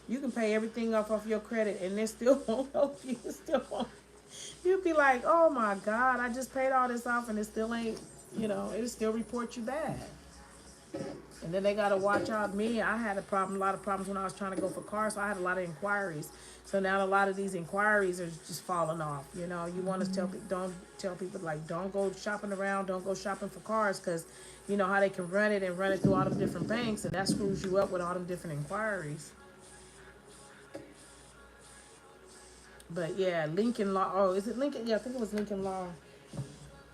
You can pay everything off your credit and it still won't help you. It still won't. You'll be like, oh my God, I just paid all this off and it still ain't, it'll still report you bad. And then they got to watch out. Me, I had a lot of problems when I was trying to go for cars, so I had a lot of inquiries. So now a lot of these inquiries are just falling off. You want to don't tell people like, don't go shopping around, don't go shopping for cars, because you know how they can run it and run it through all the different banks, and that screws you up with all them different inquiries. But yeah, Lincoln Law. Oh, is it Lincoln? Yeah, I think it was Lincoln Law.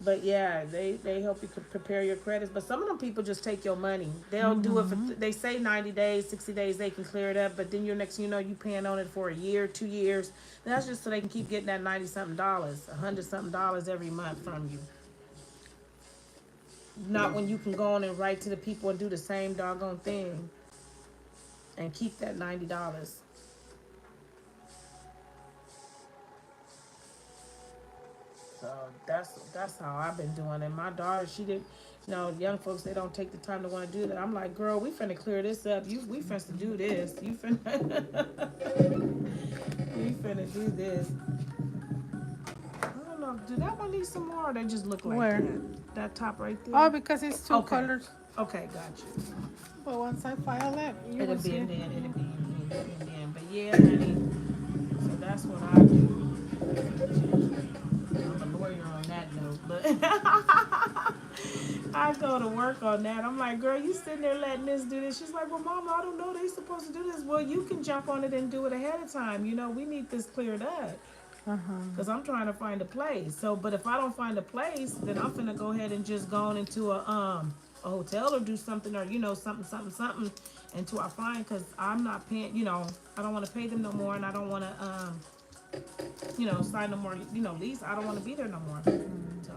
But yeah, they help you prepare your credits. But some of them people just take your money. They'll do it for, they say 90 days, 60 days, they can clear it up. But then your next, you paying on it for a year, 2 years. That's just so they can keep getting that 90 something dollars, $100 something every month from you. Not when you can go on and write to the people and do the same doggone thing and keep that $90. So that's how I've been doing it. My daughter, she did, young folks, they don't take the time to want to do that. I'm like, girl, we finna clear this up. We finna do this. You finna, we finna do this. I don't know. Do that one need some more? Or they just look like Where? that? That top right there. Oh, because it's two Okay. colors. Okay, got you. But once I file it, you It'll will be see in it. there. It'll be in there. But yeah, honey. So that's what I do. I'm a lawyer on that note, but I go to work on that. I'm like, girl, you sitting there letting this do this. She's like, well, Mama, I don't know. They supposed to do this. Well, you can jump on it and do it ahead of time. We need this cleared up because I'm trying to find a place. So, but if I don't find a place, then I'm finna go ahead and just go on into a hotel or do something, or something until I find, because I'm not paying. I don't want to pay them no more, and I don't want to sign no more, lease. I don't want to be there no more. So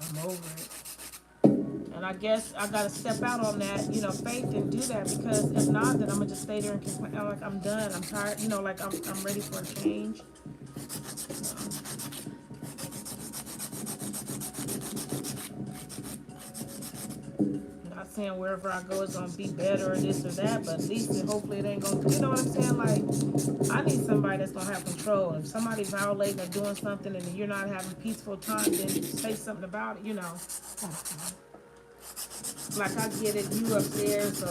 I'm over it. And I guess I gotta step out on that, faith, and do that, because if not, then I'm gonna just stay there and complain like I'm done. I'm tired, like I'm ready for a change. Not saying wherever I go it's gonna be better or this or that, but at least hopefully it ain't gonna, you know what I'm saying? Like, I need somebody that's gonna have control. If somebody's violating or doing something and you're not having peaceful time, then say something about it. Like I get it, you upstairs, so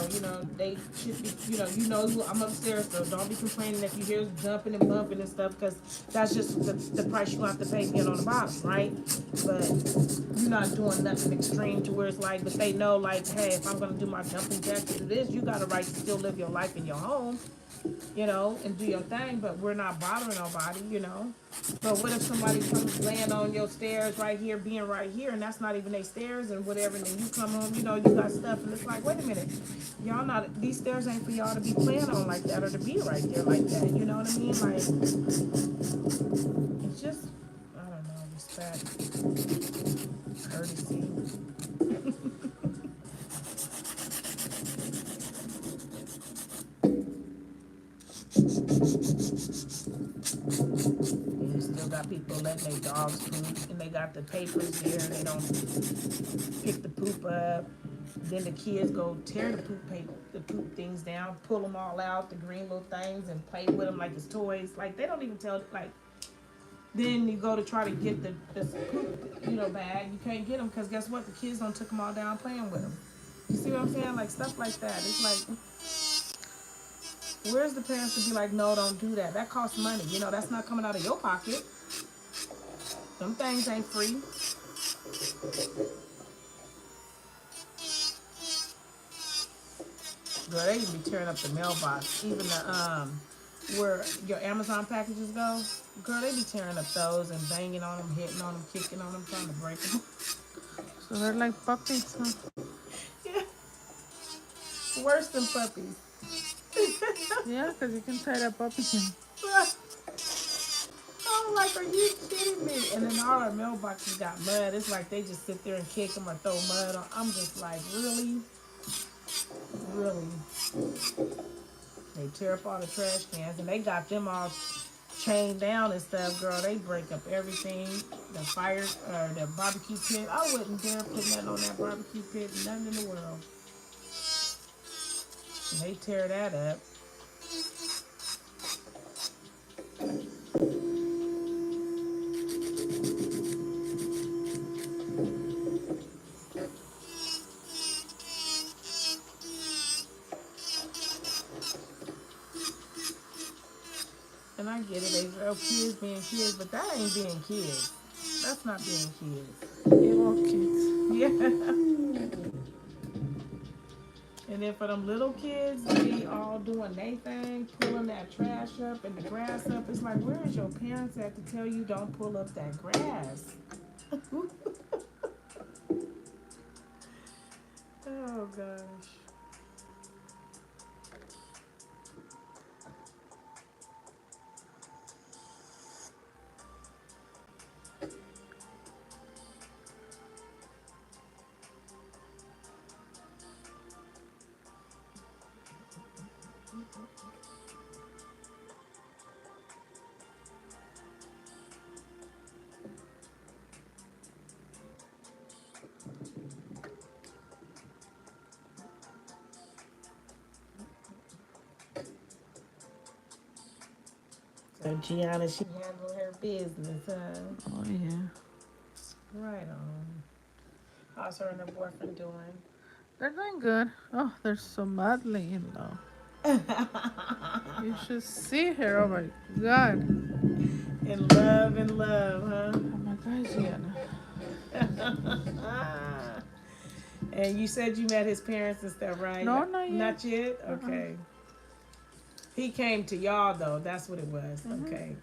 they should be, I'm upstairs, so don't be complaining if you hear jumping and bumping and stuff, because that's just the price you have to pay being on the bottom, right? But you're not doing nothing extreme to where it's like, but they know, like, hey, if I'm gonna do my jumping jack to do this, you got a right to still live your life in your home, and do your thing, but we're not bothering nobody. But what if somebody comes laying on your stairs right here, being right here, and that's not even their stairs and whatever, and then you come home, you got stuff, and it's like, wait a minute, y'all not, these stairs ain't for y'all to be playing on like that or to be right there like that, you know what I mean? Like, it's just, I don't know, respect, courtesy. And you still got people letting their dogs poop, and they got the papers there, and they don't pick the poop up. Then the kids go tear the poop things down, pull them all out, the green little things, and play with them like it's toys. Like they don't even tell. Like then you go to try to get the poop, bag. You can't get them because guess what? The kids don't took them all down playing with them. You see what I'm saying? Like stuff like that. It's like, where's the parents to be like, no, don't do that. That costs money. That's not coming out of your pocket. Them things ain't free. Girl, they even be tearing up the mailbox. Even the where your Amazon packages go. Girl, they be tearing up those and banging on them, hitting on them, kicking on them, trying to break them. So they're like puppies, huh? Yeah. Worse than puppies. Yeah, because you can tie that puppy in. I'm like, are you kidding me? And then all our mailboxes got mud. It's like they just sit there and kick them or throw mud on. I'm just like, really? Really? They tear up all the trash cans, and they got them all chained down and stuff, girl. They break up everything. The fire, or the barbecue pit. I wouldn't dare put nothing on that barbecue pit. Nothing in the world. And they tear that up. And I get it, they throw kids being kids, but that ain't being kids. That's not being kids. Evil kids. Yeah. And then for them little kids, they all doing their thing, pulling that trash up and the grass up. It's like, where is your parents at to tell you don't pull up that grass? Oh, gosh. So Gianna, she handled her business, huh? Oh, yeah. Right on. How's her and her boyfriend doing? They're doing good. Oh, they're so madly in love. You should see her. Oh, my God. In love, huh? Oh, my God, Gianna. And you said you met his parents and stuff, right? No, not yet. Not yet? Okay. He came to y'all, though. That's what it was. Okay.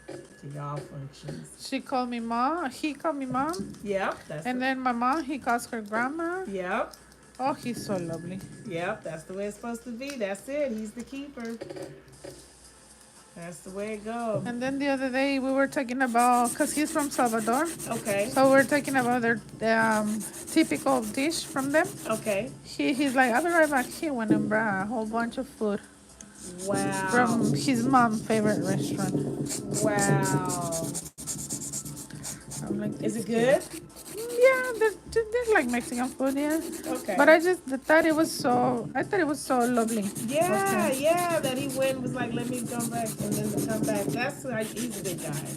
To y'all functions. She called me mom. He called me mom. Yep. And then my mom, he calls her grandma. Yep. Oh, he's so lovely. Yep. That's the way it's supposed to be. That's it. He's the keeper. That's the way it goes. And then the other day we were talking about, because he's from Salvador. Okay. So we're talking about their typical dish from them. Okay. He's like, I'll be right back. He went and brought a whole bunch of food. Wow. From his mom's favorite restaurant. Wow. I'm like, is it good? Yeah, they're like Mexican food, yeah. Okay. But I thought it was so lovely. Yeah, okay. Yeah, that he went and was like, let me come back, and then to come back. That's like, he's a good guy.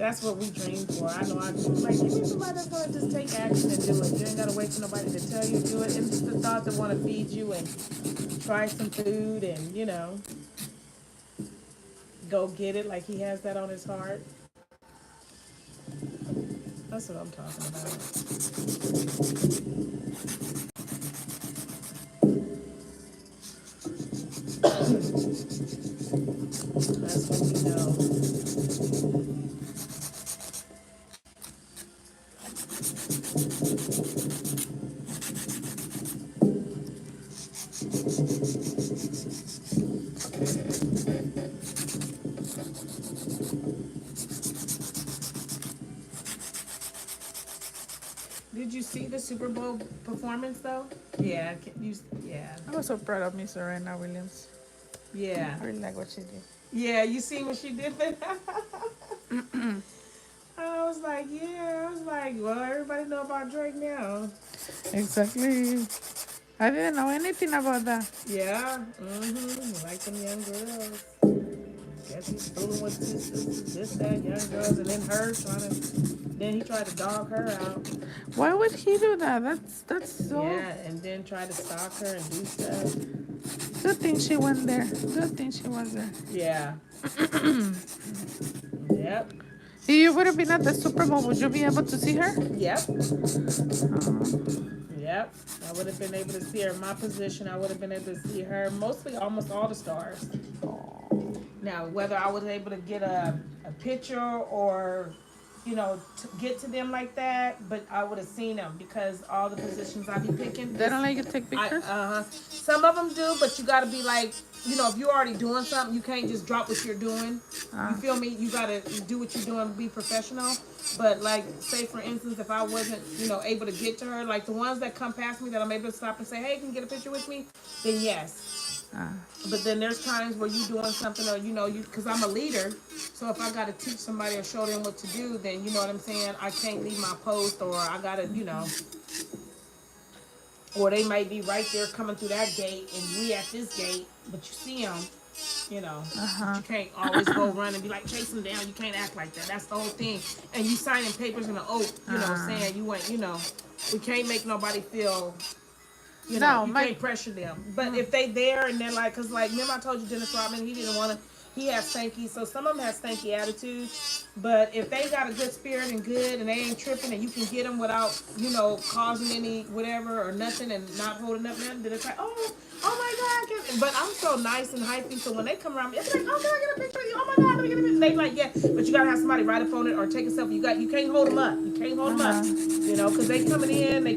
That's what we dream for. I know I dream. Like, give me somebody that's gonna just take action and do it. You ain't gotta wait for nobody to tell you to do it. And just the thought that want to feed you and try some food and go get it. Like he has that on his heart. That's what I'm talking about. That's what we know. Did you see the Super Bowl performance though? Yeah, yeah, I was so proud of Miss Serena Williams. yeah, I really like what she did. yeah. You see what she did? I was like, yeah. I was like, well, everybody know about Drake now. Exactly. I didn't know anything about that. Yeah, like them young girls. Guess he's fooling with this, that, young girls, and then her trying to. Then he tried to dog her out. Why would he do that? That's so. Yeah, and then try to stalk her and do stuff. Good thing she went there. Good thing she was there. Yeah. Yep. If you would have been at the Super Bowl, would you be able to see her? Yep. Uh-huh. Yep. I would have been able to see her. In my position, I would have been able to see her. Mostly, almost all the stars. Now, whether I was able to get a picture or, get to them like that, but I would have seen them because all the positions I be picking. They don't let you take pictures? Some of them do, but you got to be like, if you're already doing something, you can't just drop what you're doing. You feel me? You got to do what you're doing, be professional. But like, say for instance, if I wasn't, able to get to her, like the ones that come past me that I'm able to stop and say, hey, can you get a picture with me? Then yes. But then there's times where you doing something or because I'm a leader, so if I got to teach somebody or show them what to do, then you know what I'm saying, I can't leave my post, or I gotta or they might be right there coming through that gate and we at this gate, but you see them, but you can't always go run and be like chase them down. You can't act like that. That's the whole thing. And you signing papers in an oath, saying you ain't, we can't make nobody feel. You can't pressure them. But if they there and they're like, because like, remember I told you Dennis Rodman, he didn't want to, he has stanky, so some of them have stanky attitude. But if they got a good spirit and good and they ain't tripping and you can get them without, causing any whatever or nothing and not holding up nothing, then it's like, oh my God. But I'm so nice and hypey, so when they come around, it's like, oh, can I get a picture with you? Oh my God, let me get a picture. They like, yeah, but you got to have somebody right up on it or take a selfie. You can't hold them up. You can't hold them up. Because they coming in, they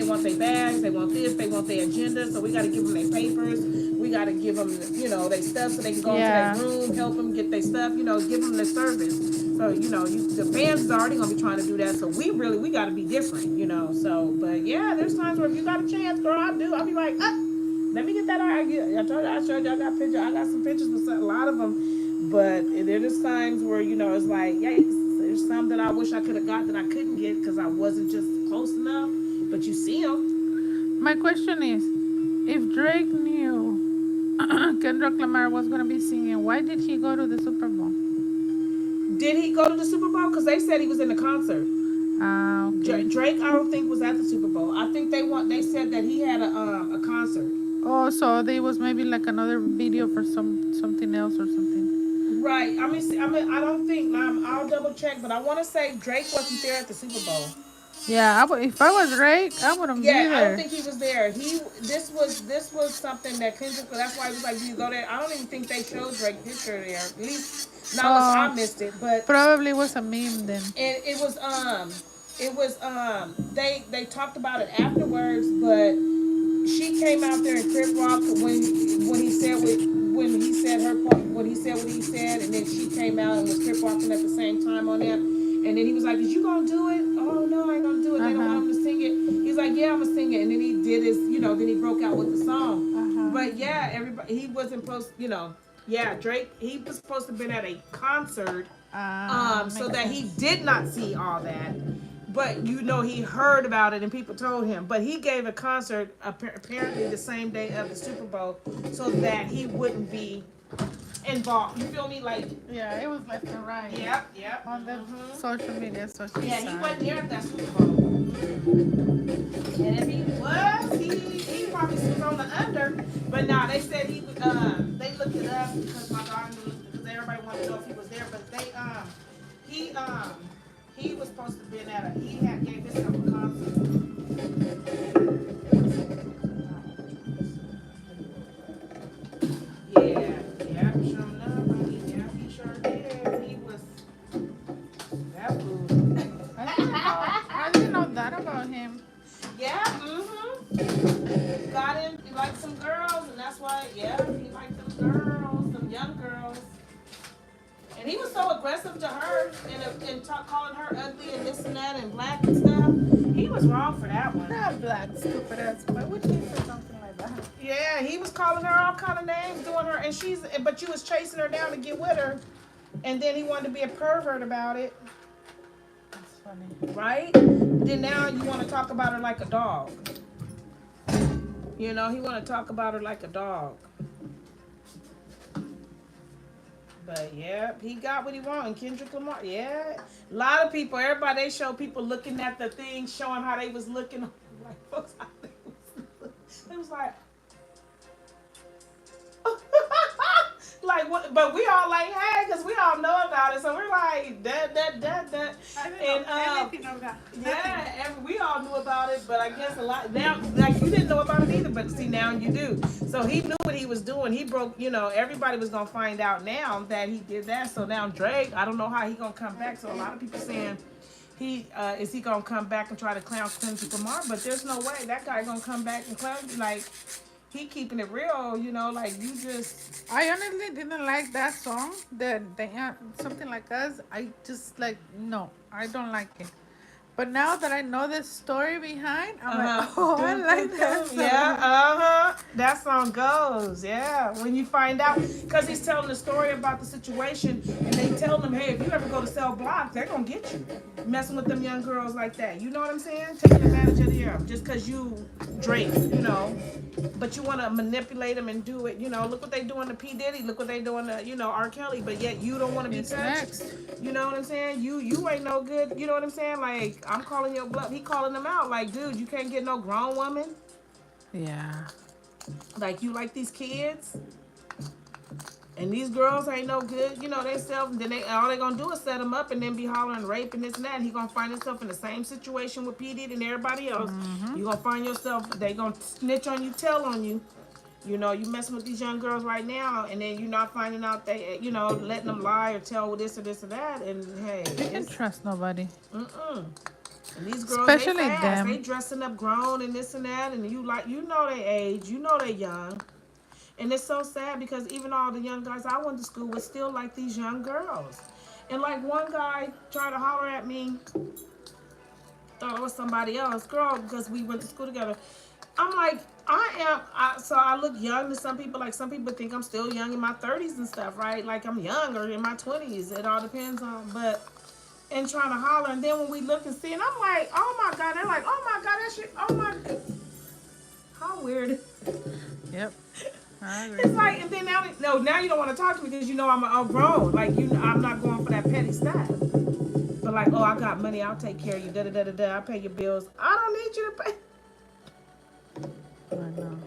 want their bags, they want this, they want their agenda, so we got to give them their papers. We got to give them, their stuff so they can go into their room, help them get their stuff, give them their service. So, the fans is already going to be trying to do that, so we got to be different, so, but yeah, there's times where if you got a chance, girl, I'll be like, let me get that. I told you, I showed you, I got pictures. I got some pictures with a lot of them, but there's times where, it's like, yikes, there's some that I wish I could have got that I couldn't get because I wasn't just close enough, but you see them. My question is, if Drake knew Kendrick Lamar was going to be singing, why did he go to the Super Bowl? Did he go to the Super Bowl? Because they said he was in the concert. Okay. Drake, I don't think was at the Super Bowl. I think they said that he had a concert. Oh, so there was maybe like another video for something else or something. Right. I don't think. I'll double check, but I want to say Drake wasn't there at the Super Bowl. Yeah, if I was Drake, I wouldn't be there. Yeah, I don't think he was there. This was something that Kendrick. That's why he was like, "Do you go there?" I don't even think they showed Drake picture there. At least not unless I missed it. But probably was a meme then. And it was they talked about it afterwards, but she came out there and Crip Rock when he said what he said, and then she came out and was Crip Rocking at the same time on that. And then he was like, "Is you gonna do it?" "Oh no, I ain't gonna do it." They don't want him to sing it. He's like, "Yeah, I'm gonna sing it." And then he did his, then he broke out with the song. But yeah, everybody, he wasn't supposed, yeah, Drake, he was supposed to have been at a concert, so that he did not see all that. But he heard about it and people told him. But he gave a concert apparently the same day of the Super Bowl so that he wouldn't be involved. You feel me? Like, Yeah, it was left and right yep, yep. on the social media, so she's Yeah, he wasn't sad. there at that Super Bowl. And if he was, he probably was on the under. But nah, they said he would. They looked it up because my daughter knew because everybody wanted to know if he was there. But he he was supposed to been at a. He had gave himself a concert. Yeah, yeah, sure enough. I mean, yeah, he sure did. He was that fool. I didn't know that about him. Yeah, got him. He liked some girls, and that's why. Yeah, he liked them girls, them young girls. And he was so aggressive to her and calling her ugly and this and that and black and stuff. He was wrong for that one. Not black, stupid ass. Why would he say something like that? Yeah, he was calling her all kind of names, doing her, and but you was chasing her down to get with her, and then he wanted to be a pervert about it. That's funny. Right? Then now you want to talk about her like a dog. You know, he want to talk about her like a dog. But yeah, he got what he wanted. Kendrick Lamar, yeah. A lot of people, everybody, they show people looking at the thing, showing how they was looking. Like, folks, they was like, like what? But we all like, hey, because we all know about it. So we're like, that. I didn't know anything of that. Yeah, we all knew about it, but I guess a lot now, like you didn't know about it either, but see now you do. So he knew what he was doing. He broke, everybody was gonna find out now that he did that. So now Drake, I don't know how he gonna come back. So a lot of people saying is he gonna come back and try to clown Kendrick Lamar? But there's no way that guy gonna come back and clown like. He keeping it real, like you just. I honestly didn't like that song. The something like us. I just like no. I don't like it. But now that I know the story behind, I'm like, oh, I like that song. Yeah, that song goes. Yeah, when you find out, because he's telling the story about the situation, and they tell him, hey, if you ever go to sell blocks, they're gonna get you messing with them young girls like that. You know what I'm saying? Taking advantage of them just because you drink, But you want to manipulate them and do it. Look what they doing to P Diddy. Look what they doing to R Kelly. But yet you don't want to be touched. Next. You know what I'm saying? You ain't no good. You know what I'm saying? Like I'm calling your bluff. He calling them out. Like, dude, you can't get no grown woman. Yeah. Like you like these kids, and these girls ain't no good. They self. And then all they gonna do is set them up and then be hollering rape and this and that. And he gonna find himself in the same situation with P Diddy and everybody else. Mm-hmm. You gonna find yourself. They gonna snitch on you, tell on you. You messing with these young girls right now, and then you're not finding out they, letting them lie or tell this or this or that. And hey, you can trust nobody. And these girls, especially they fast. them. They dressing up grown and this and that, and they age, they young, and it's so sad because even all the young guys I went to school with still like these young girls, and like one guy tried to holler at me, thought it was somebody else, girl, because we went to school together. I'm like, so I look young to some people. Like some people think I'm still young in my 30s and stuff, right? Like I'm young or in my 20s. It all depends on, and trying to holler. And then when we look and see, and I'm like, oh my God. They're like, oh my God, that shit, oh my God. How weird. Yep. It's like, and then now you don't want to talk to me because I'm grown. Like, I'm not going for that petty stuff. But like, oh, I got money, I'll take care of you, I pay your bills. I don't need you to pay. I know.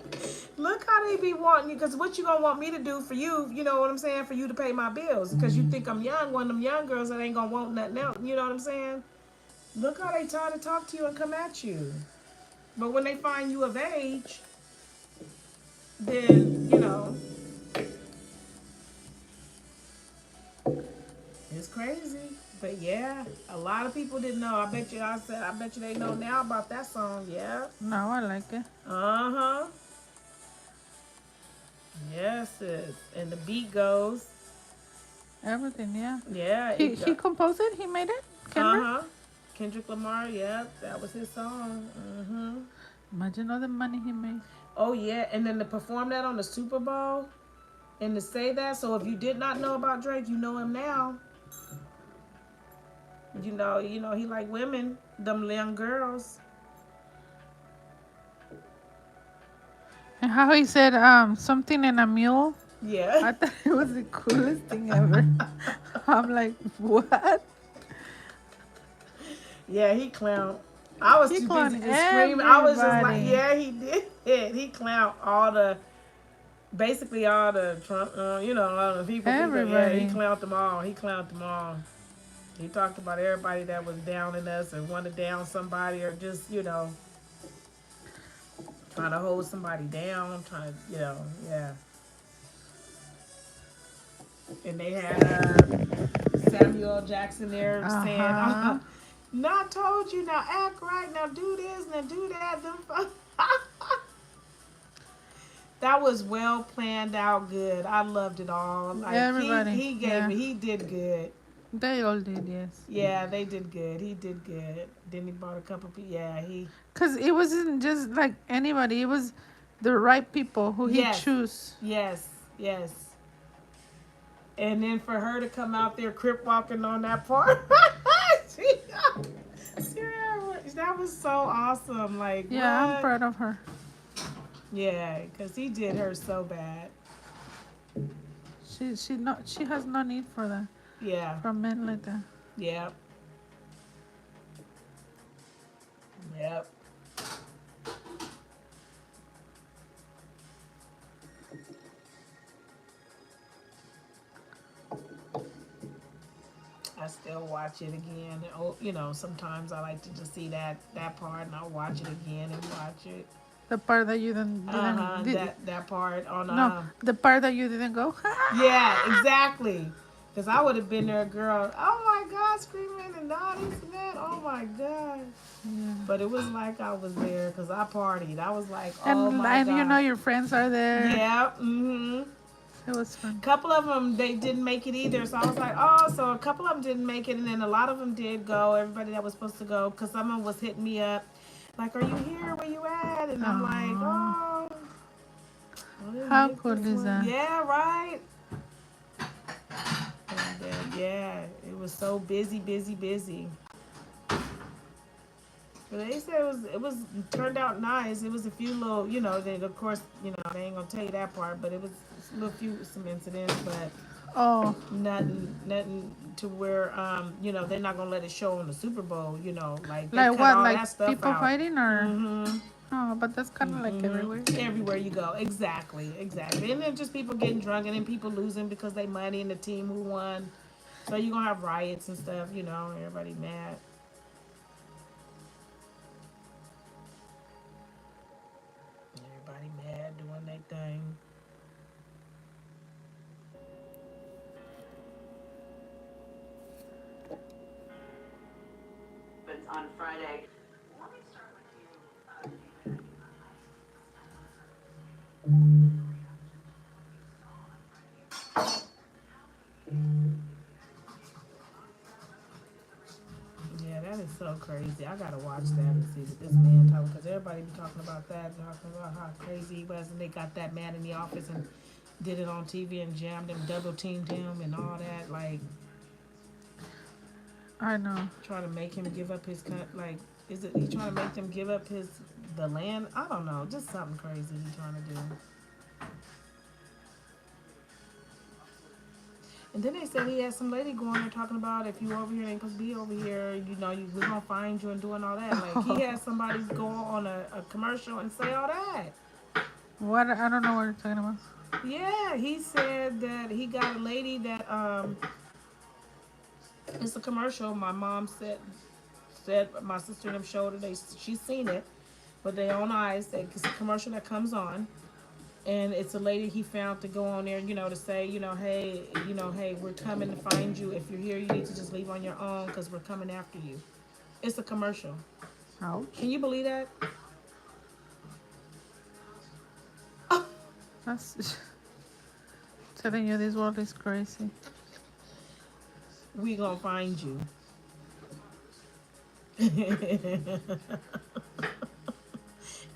Look how they be wanting you, because what you gonna want me to do for you, you know what I'm saying, for you to pay my bills, because you think I'm young, one of them young girls that ain't gonna want nothing else, you know what I'm saying? Look how they try to talk to you and come at you. But when they find you of age, then, it's crazy. But yeah, a lot of people didn't know. I bet you they know now about that song, yeah. No, I like it. Uh-huh. Yes, sis. And the beat goes. Everything, yeah. Yeah. He composed it? He made it? Kendrick? Uh-huh. Kendrick Lamar, yeah. That was his song. Mm-hmm. Imagine all the money he made. Oh, yeah. And then to perform that on the Super Bowl and to say that. So if you did not know about Drake, you know him now. He like women, them young girls. And how he said something in a mule. Yeah. I thought it was the coolest thing ever. I'm like, what? Yeah, he clowned. I was He too clowned busy just screaming. I was just like, everybody. yeah, he did. He clowned all the, basically all the Trump, all the people. Yeah, he Everybody. clowned them all. He clowned them all. He talked about everybody that was down in us and wanted to down somebody or just, trying to hold somebody down, trying to, yeah. And they had Samuel Jackson there Uh saying, huh. "Not told you now, act right now, do this now, do that." That was well planned out, good. I loved it all. Like Everybody. Yeah. he did good. They all did, yes. Yeah, they did good. He did good. Then he bought a couple people. Yeah, Because it wasn't just like anybody, it was the right people who he yes, chose. yes, yes. And then for her to come out there crip walking on that part, that was so awesome. Like Yeah, I'm what? proud of her. Yeah, because he did her so bad. She has no need for that. Yeah, For men like that. yep, yep. I still watch it again. Oh, sometimes I like to just see that part, and I'll watch it again and watch it. The part that you That part on no, the part that you didn't go. Yeah, exactly. Because I would have been there, girl. Oh my God, screaming and all this and that. Oh my God. Yeah. But it was like I was there because I partied. I was like, oh my And God. your friends are there. Yeah. Mm-hmm. It was fun. Couple of them they didn't make it either, so I was like, oh, so a couple of them didn't make it, and then a lot of them did go. Everybody that was supposed to go, because someone was hitting me up, like, are you here? Where you at? And I'm like, Aww. oh, I didn't How make cool this is one. that? Yeah, right. And yeah, it was so busy, busy, busy. But they said it was turned out nice. It was a few little, then of course, they ain't gonna tell you that part, but it was a little few some incidents, but Oh, nothing to where they're not gonna let it show on the Super Bowl. Like they like cut what? all Like that stuff people out. fighting or? Mhm. Oh, but that's kind of like Mhm. everywhere. Everywhere you go, exactly, exactly. And then just people getting drunk, and then people losing because they money and the team who won. So you're gonna have riots and stuff. Everybody mad. Everybody mad doing their thing. Yeah, that is so crazy. I gotta watch that and see what this man talking, because everybody be talking about that, talking about how crazy he was, and they got that man in the office and did it on TV and jammed him, double teamed him, and all that. Like I know. trying to make him give up his cut. Like, is it he trying to make them give up the land? I don't know, just something crazy he trying to do. And then they said he had some lady going there talking about if you over here ain't supposed to be over here, we're gonna find you and doing all that. Like he had somebody go on a commercial and say all that. What? I don't know what you're talking about. Yeah, he said that he got a lady that it's a commercial. My mom said my sister and them showed her. She's seen it with their own eyes. It's a commercial that comes on, and it's a lady he found to go on there, to say, hey, we're coming to find you. If you're here, you need to just leave on your own because we're coming after you. It's a commercial. Ouch. Can you believe that? That's telling you this world is crazy. We gonna find you.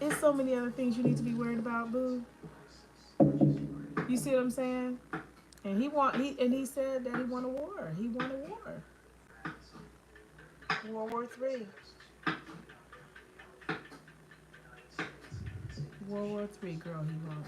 There's so many other things you need to be worried about, boo. You see what I'm saying? And he said that he won a war. He won a war. World War III. World War III, girl. He won.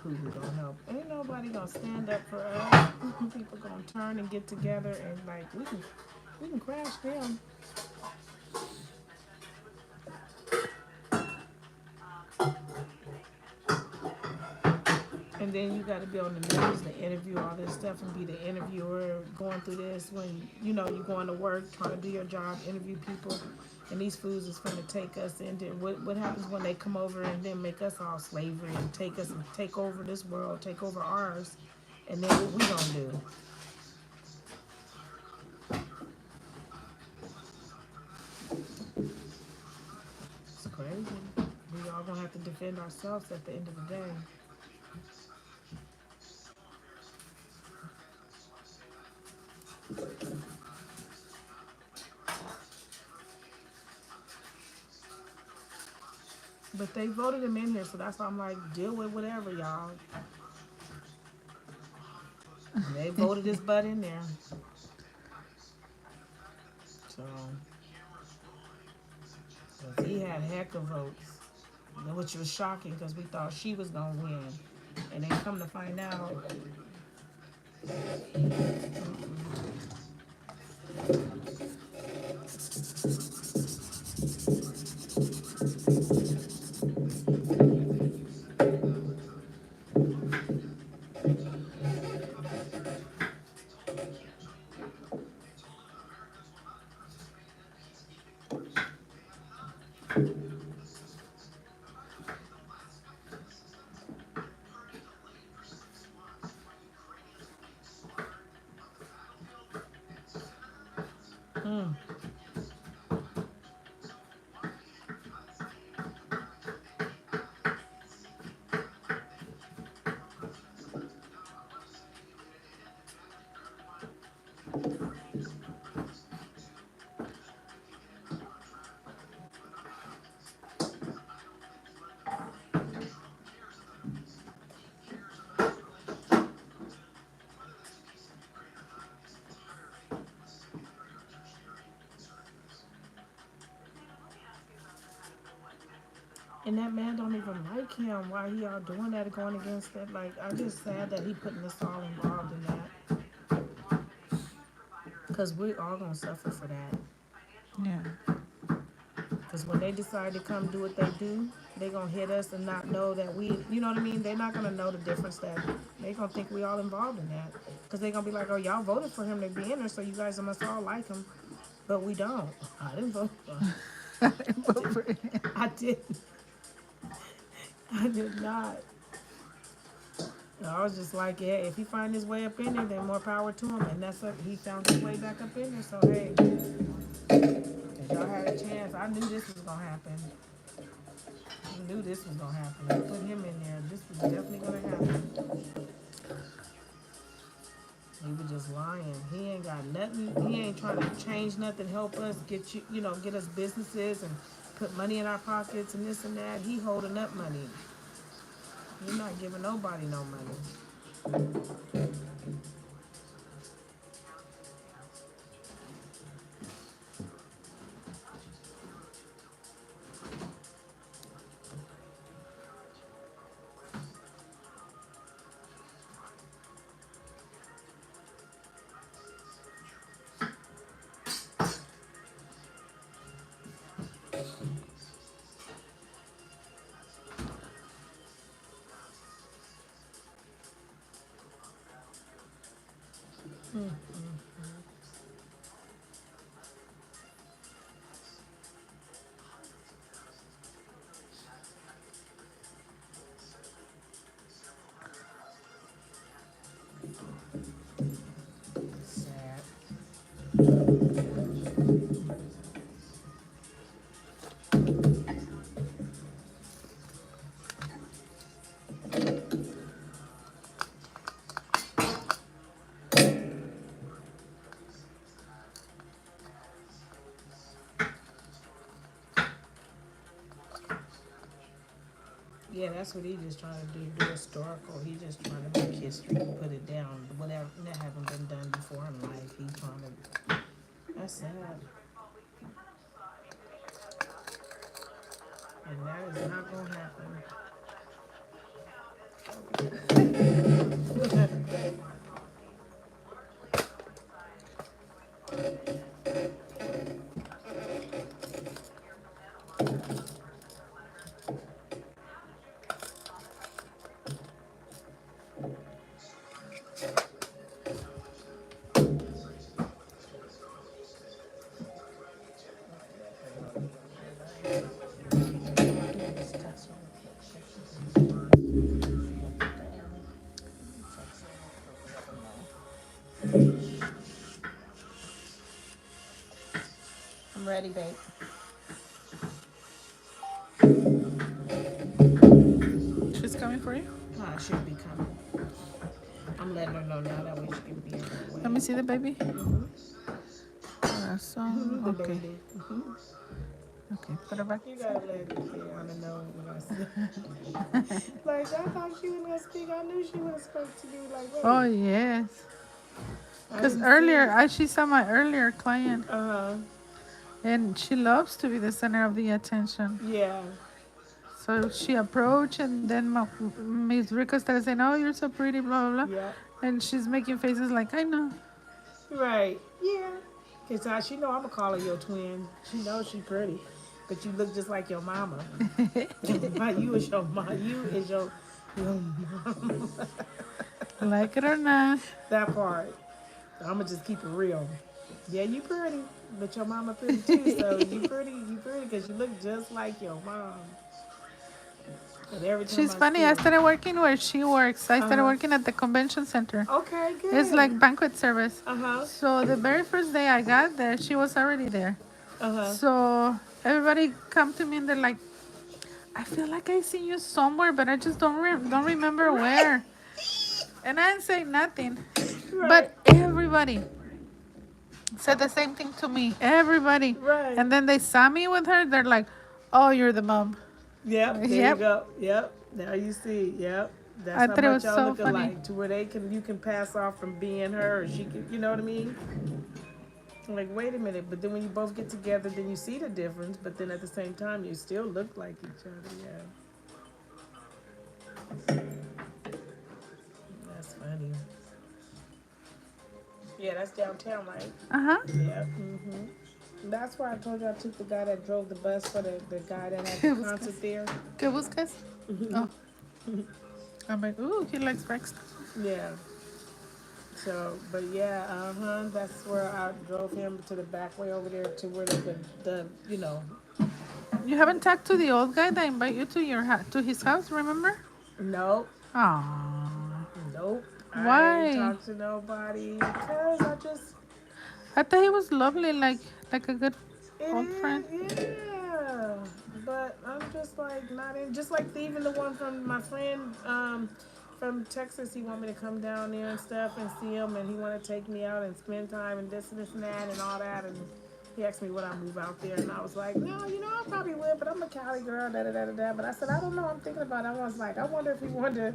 poo-poo don't help. Ain't nobody gonna stand up for us. People gonna turn and get together and like we can crash them. And then you got to be on the news to interview all this stuff and be the interviewer going through this when you know you're going to work trying to do your job, interview people, and these fools is going to take us into what happens when they come over and then make us all slavery and take us and take over this world, take over ours, and then what we gonna do? It's crazy. We all gonna have to defend ourselves at the end of the day. But they voted him in here, so that's why I'm like, deal with whatever, y'all. And they voted his butt in there. So, cause he had heck of votes, which was shocking because we thought she was gonna win, and then come to find out, mm, and that man don't even like him. Why he all doing that, going against it? Like, I'm just sad that he putting us all involved in that, cause we all gonna suffer for that. Yeah. Because when they decide to come do what they do, they gonna hit us and not know that we, you know what I mean? They're not gonna know the difference that they gonna think we all involved in that. Because they gonna be like, oh, y'all voted for him to be in there, so you guys must all like him. But we don't. I didn't vote for him. I Vote didn't. for him. I didn't. I did not. And I was just like, yeah, if he find his way up in there, then more power to him. And that's up. He found his way back up in there. So hey, if y'all had a chance, I knew this was gonna happen. I knew this was gonna happen. I put him in there. This was definitely gonna happen. He was just lying. He ain't got nothing. He ain't trying to change nothing, help us get get us businesses and put money in our pockets and this and that. He holding up money. He's not giving nobody no money. Mm. Sad. Yeah, that's what he just trying to do historical. He just trying to make history, put it down. Whatever that haven't been done before in life. He trying to. That's sad, and that is not gonna happen. I'm ready, babe. She's coming for you. Oh, she'll be coming. I'm letting her know now that way she can be in her Let way. me see the baby. Mm-hmm. Corazón. The Okay. baby. Mm-hmm. Okay. Put her back. You gotta let Kiana know when I see. Like, I thought she was gonna speak. I knew she would have spoke to me. Like, Oh wait, yes. I Because didn't see earlier, it. she saw my earlier client, Uh-huh. and she loves to be the center of the attention. Yeah. So she approached, and then Miss Rico started saying, "Oh, you're so pretty," blah blah blah, Yeah. and she's making faces like, "I know." Right. Yeah. Cause she know I'm gonna call her your twin. She knows she pretty, but you look just like your mama. You is your mom. You is your mom. Like it or not. That part. I'm gonna just keep it real. Yeah, you pretty, but your mama pretty too. So you pretty, cause you look just like your mom. And every time She's I funny. see I her, started working where she works. I started uh working at the convention center. huh. Okay, It's good. like banquet service. Uh huh. So the very first day I got there, she was already there. Uh huh. So everybody come to me and they're like, "I feel like I seen you somewhere, but I just don't remember Right. where." And I didn't say nothing. Right. But everybody said the same thing to me. Everybody. Right. And then they saw me with her. They're like, "Oh, you're the mom." Yep. There you Yep. go. Yep. Now you see. Yep. That's I how thought it much was y'all so look funny. alike. To where you can pass off from being her, or she can. You know what I mean? I'm like, wait a minute. But then when you both get together, then you see the difference. But then at the same time, you still look like each other. Yeah. That's funny. Yeah, that's downtown, right? Uh huh. Yeah. Mm-hmm. That's why I told you I took the guy that drove the bus for the guy that had the ¿Qué concert buscas? there. ¿Qué buscas? Oh, I'm like, ooh, he likes breakfast. Yeah. So, but yeah, that's where I drove him to the back way over there to where the You haven't talked to the old guy that invite you to to his house, remember? nope, Aww. nope. I ain't Why? talked to nobody because I thought he was lovely, like a good it old friend. is, yeah. But I'm just like not in, just like even the one from my friend, from Texas, he want me to come down there and stuff and see him, and he want to take me out and spend time and this and that and all that. And he asked me would I move out there, and I was like, no, I probably would, but I'm a Cali girl, da da da da da. But I said I don't know. I'm thinking about it. I was like, I wonder if he wanted to.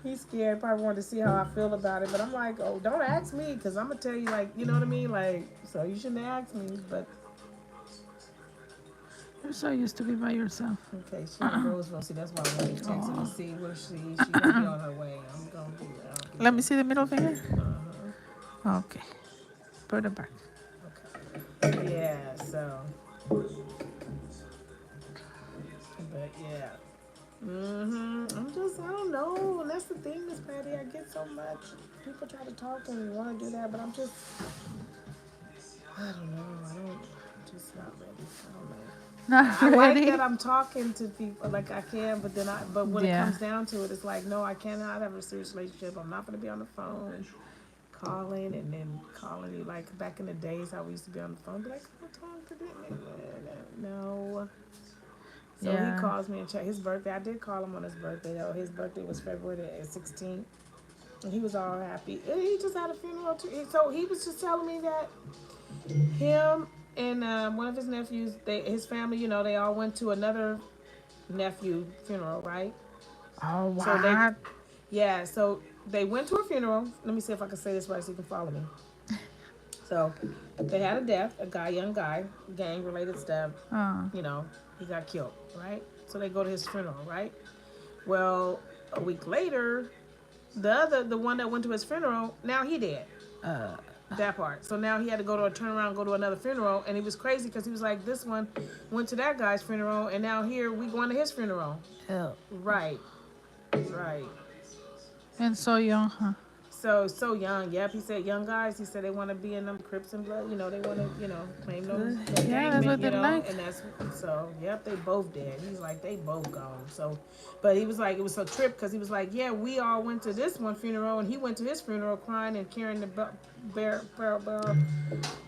He's scared. Probably wanted to see how I feel about it. But I'm like, oh, don't ask me, cause I'm gonna tell you, like, you know what I mean, like, so you shouldn't ask me. But You're so used to be by yourself. okay, she in Roseville. See, that's why I wanted to text her to see where she gonna be on her way. I'm gonna do that. Let me see the middle finger. Uh-huh. Okay. Put it back. Okay. Yeah. So. But yeah. I don't know. And that's the thing, Miss Patty. I get so much. People try to talk and want to do that, but I don't know. I'm just not ready. I don't know. Not I like ready. that I'm talking to people like I can, but when it Yeah. comes down to it, it's like no, I cannot have a serious relationship. I'm not gonna be on the phone, calling and then calling you like back in the days how we used to be on the phone, be like, "Come talk to them." No. So he Yeah. calls me and check his birthday. I did call him on his birthday though. His birthday was February the 16th, and he was all happy. And he just had a funeral too. So he was just telling me that him and one of his nephews, his family, they all went to another nephew funeral, right? Oh, what? So so they went to a funeral. Let me see if I can say this right so you can follow me. So they had a death, young guy, gang related stuff. Oh. He got killed, right? So they go to his funeral, right? Well, a week later, the one that went to his funeral, now he dead. Uh, That part. So now he had to go to a turnaround, go to another funeral, and he was crazy because he was like, this one went to that guy's funeral, and now here we going to his funeral. ew. Right, right. And so young, huh? So young. Yep, he said young guys. He said they want to be in them Crips and blood. You know, they want to, claim them Yeah, gang that's men. what they like. And that's so. Yep, they both dead. He's like they both gone. So, but he was like it was a trip because he was like, yeah, we all went to this one funeral, and he went to his funeral crying and carrying the bear,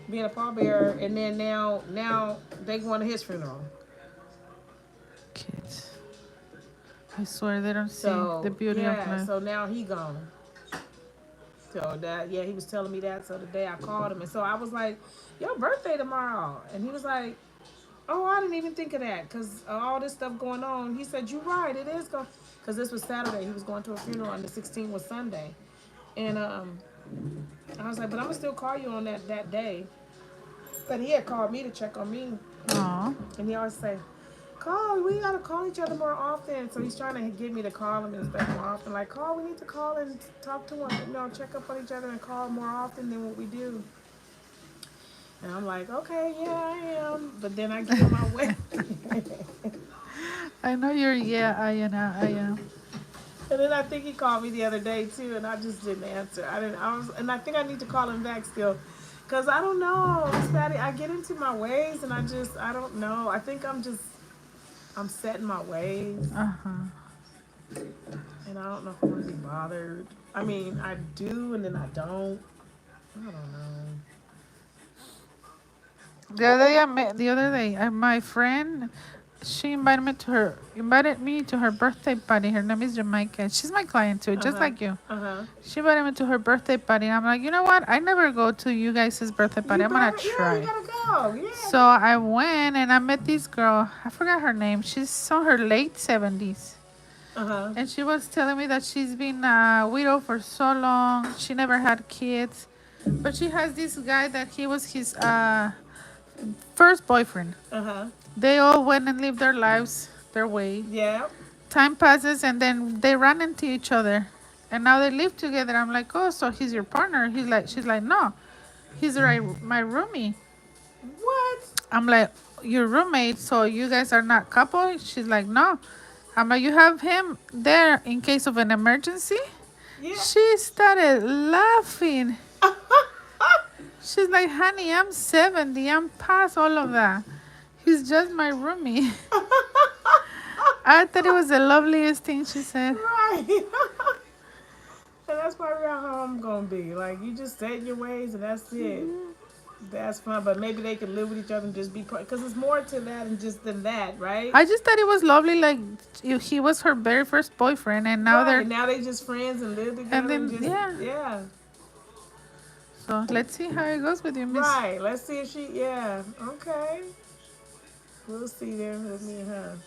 being a pallbearer, and then now they going to his funeral. Kids. I swear they don't see the So beauty of yeah, life. so now he gone. So that he was telling me that. So the day I called him, and so I was like, "Your birthday tomorrow," and he was like, "Oh, I didn't even think of that because all this stuff going on." He said, "You're right, it is going." Because this was Saturday, he was going to a funeral, and the 16th was Sunday, and I was like, "But I'm gonna still call you on that day." But he had called me to check on me, Aw. and he always say, call. We gotta call each other more often. So he's trying to get me to call him and stuff more often. Like, call. We need to call and talk to him. Check up on each other and call more often than what we do. And I'm like, okay, yeah, I am. But then I get on my way. I know you're, yeah, I am. And then I think he called me the other day too, and I just didn't answer. I didn't. I was, and I think I need to call him back still, cause I don't know, Miss Patty. I get into my ways, and I don't know. I think I'm set in my ways. Uh-huh. And I don't know if I'm gonna be bothered. I mean, I do, and then I don't. I don't know. The other day, my friend, she invited me to her birthday party. Her name is Jamaica. She's my client too, just like you. Uh huh. She invited me to her birthday party. I'm like, you know what? I never go to you guys' birthday party. I'm gonna Yeah, you try. gotta go. Yeah. So I went and I met this girl. I forgot her name. She's on her late 70s. Uh huh. And she was telling me that she's been a widow for so long. She never had kids. But she has this guy that he was his first boyfriend. Uh huh. They all went and lived their lives their way. Yeah. Time passes and then they run into each other. And now they live together. I'm like, oh, so he's your partner? She's like, no, he's my roomie. What? I'm like, your roommate, so you guys are not couple? She's like, no. I'm like, you have him there in case of an emergency? Yeah. She started laughing. She's like, honey, I'm 70. I'm past all of that. He's just my roomie. I thought it was the loveliest thing she said. Right. And that's probably how I'm gonna be. Like you just set your ways, and that's it. That's fine, but maybe they can live with each other and just be because it's more to that than that, right? I just thought it was lovely. Like he was her very first boyfriend, and now now they just friends and live together. and then just, yeah. So let's see how it goes with you, Miss. Right. Let's see if she. Yeah. Okay. We'll see there with me and her.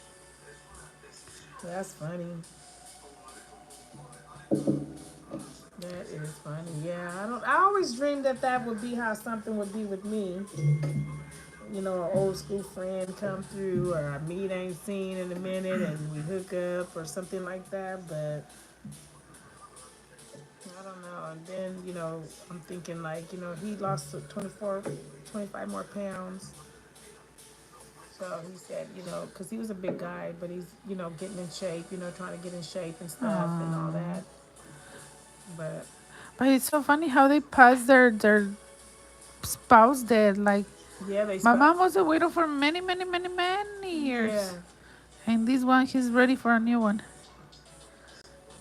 That's funny. That is funny. Yeah. I always dreamed that would be how something would be with me. An old school friend come through, or I meet ain't seen in a minute, and we hook up or something like that. But I don't know. And then I'm thinking like he lost 25 more pounds. So he said, because he was a big guy, but he's, getting in shape, trying to get in shape and stuff and all that. But it's so funny how they pass their spouse dead. Like, yeah, my mom was a widow for many, many, many, many years. Yeah. And this one, he's ready for a new one.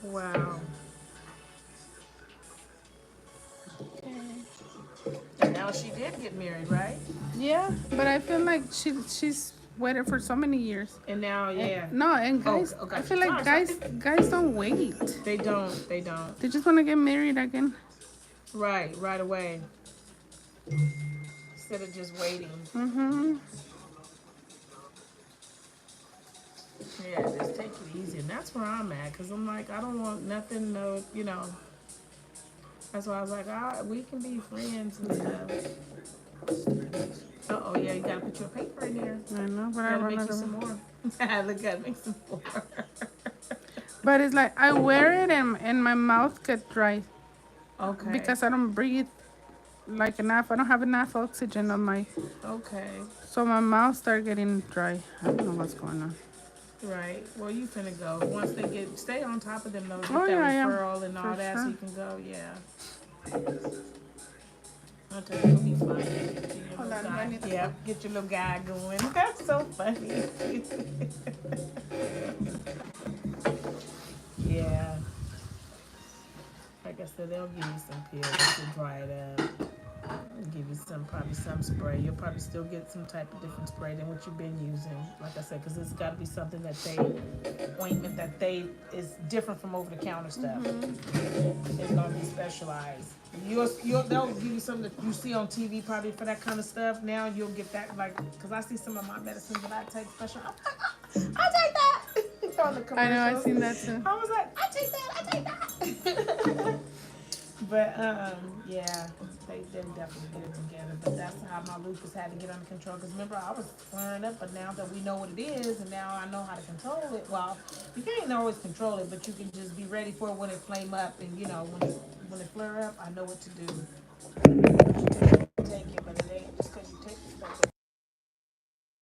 Wow. And now she did get married, right? Yeah, but I feel like she's waited for so many years. And now, yeah. And guys, I feel like guys don't wait. They don't. They just want to get married again. Right away. Instead of just waiting. Mm-hmm. Yeah, just take it easy. And that's where I'm at. Because I'm like, I don't want nothing, That's why I was like, we can be friends and stuff. Uh-oh, yeah, you got to put your paper in there. I know, but Gotta make you some more. Look, gotta make some more. But it's like I wear it and my mouth get dry Okay. because I don't breathe like enough. I don't have enough oxygen on my, Okay. so my mouth start getting dry. I don't know what's going on. Right. Well, you finna go. Once they stay on top of them though, Oh get that yeah, I am referral and for all that, so sure. you can go. Yeah. I'll tell you, it'll be fun. Get your Hold little on, I guy. need the Yeah. phone. Get your little guy going. That's so funny. Yeah. Like I said, they'll give you some pills to dry it up. Give you some, probably some spray. You'll probably still get some type of different spray than what you've been using. Like I said, because it's got to be something that they ointment that they is different from over the counter stuff. It's gonna be specialized. They'll give you something that you see on TV probably for that kind of stuff. Now you'll get that like because I see some of my medicines that I take special. I'm like, I take that on the I know, I commercials. seen that too. I was like, I take that, I take that. But yeah, they definitely get it together. But that's how my lupus had to get under control. Because remember, I was flaring up, but now that we know what it is, and now I know how to control it. Well, you can't always control it, but you can just be ready for it when it flame up, and when it flare up, I know what to do. You take it, but it ain't just because you take the stuff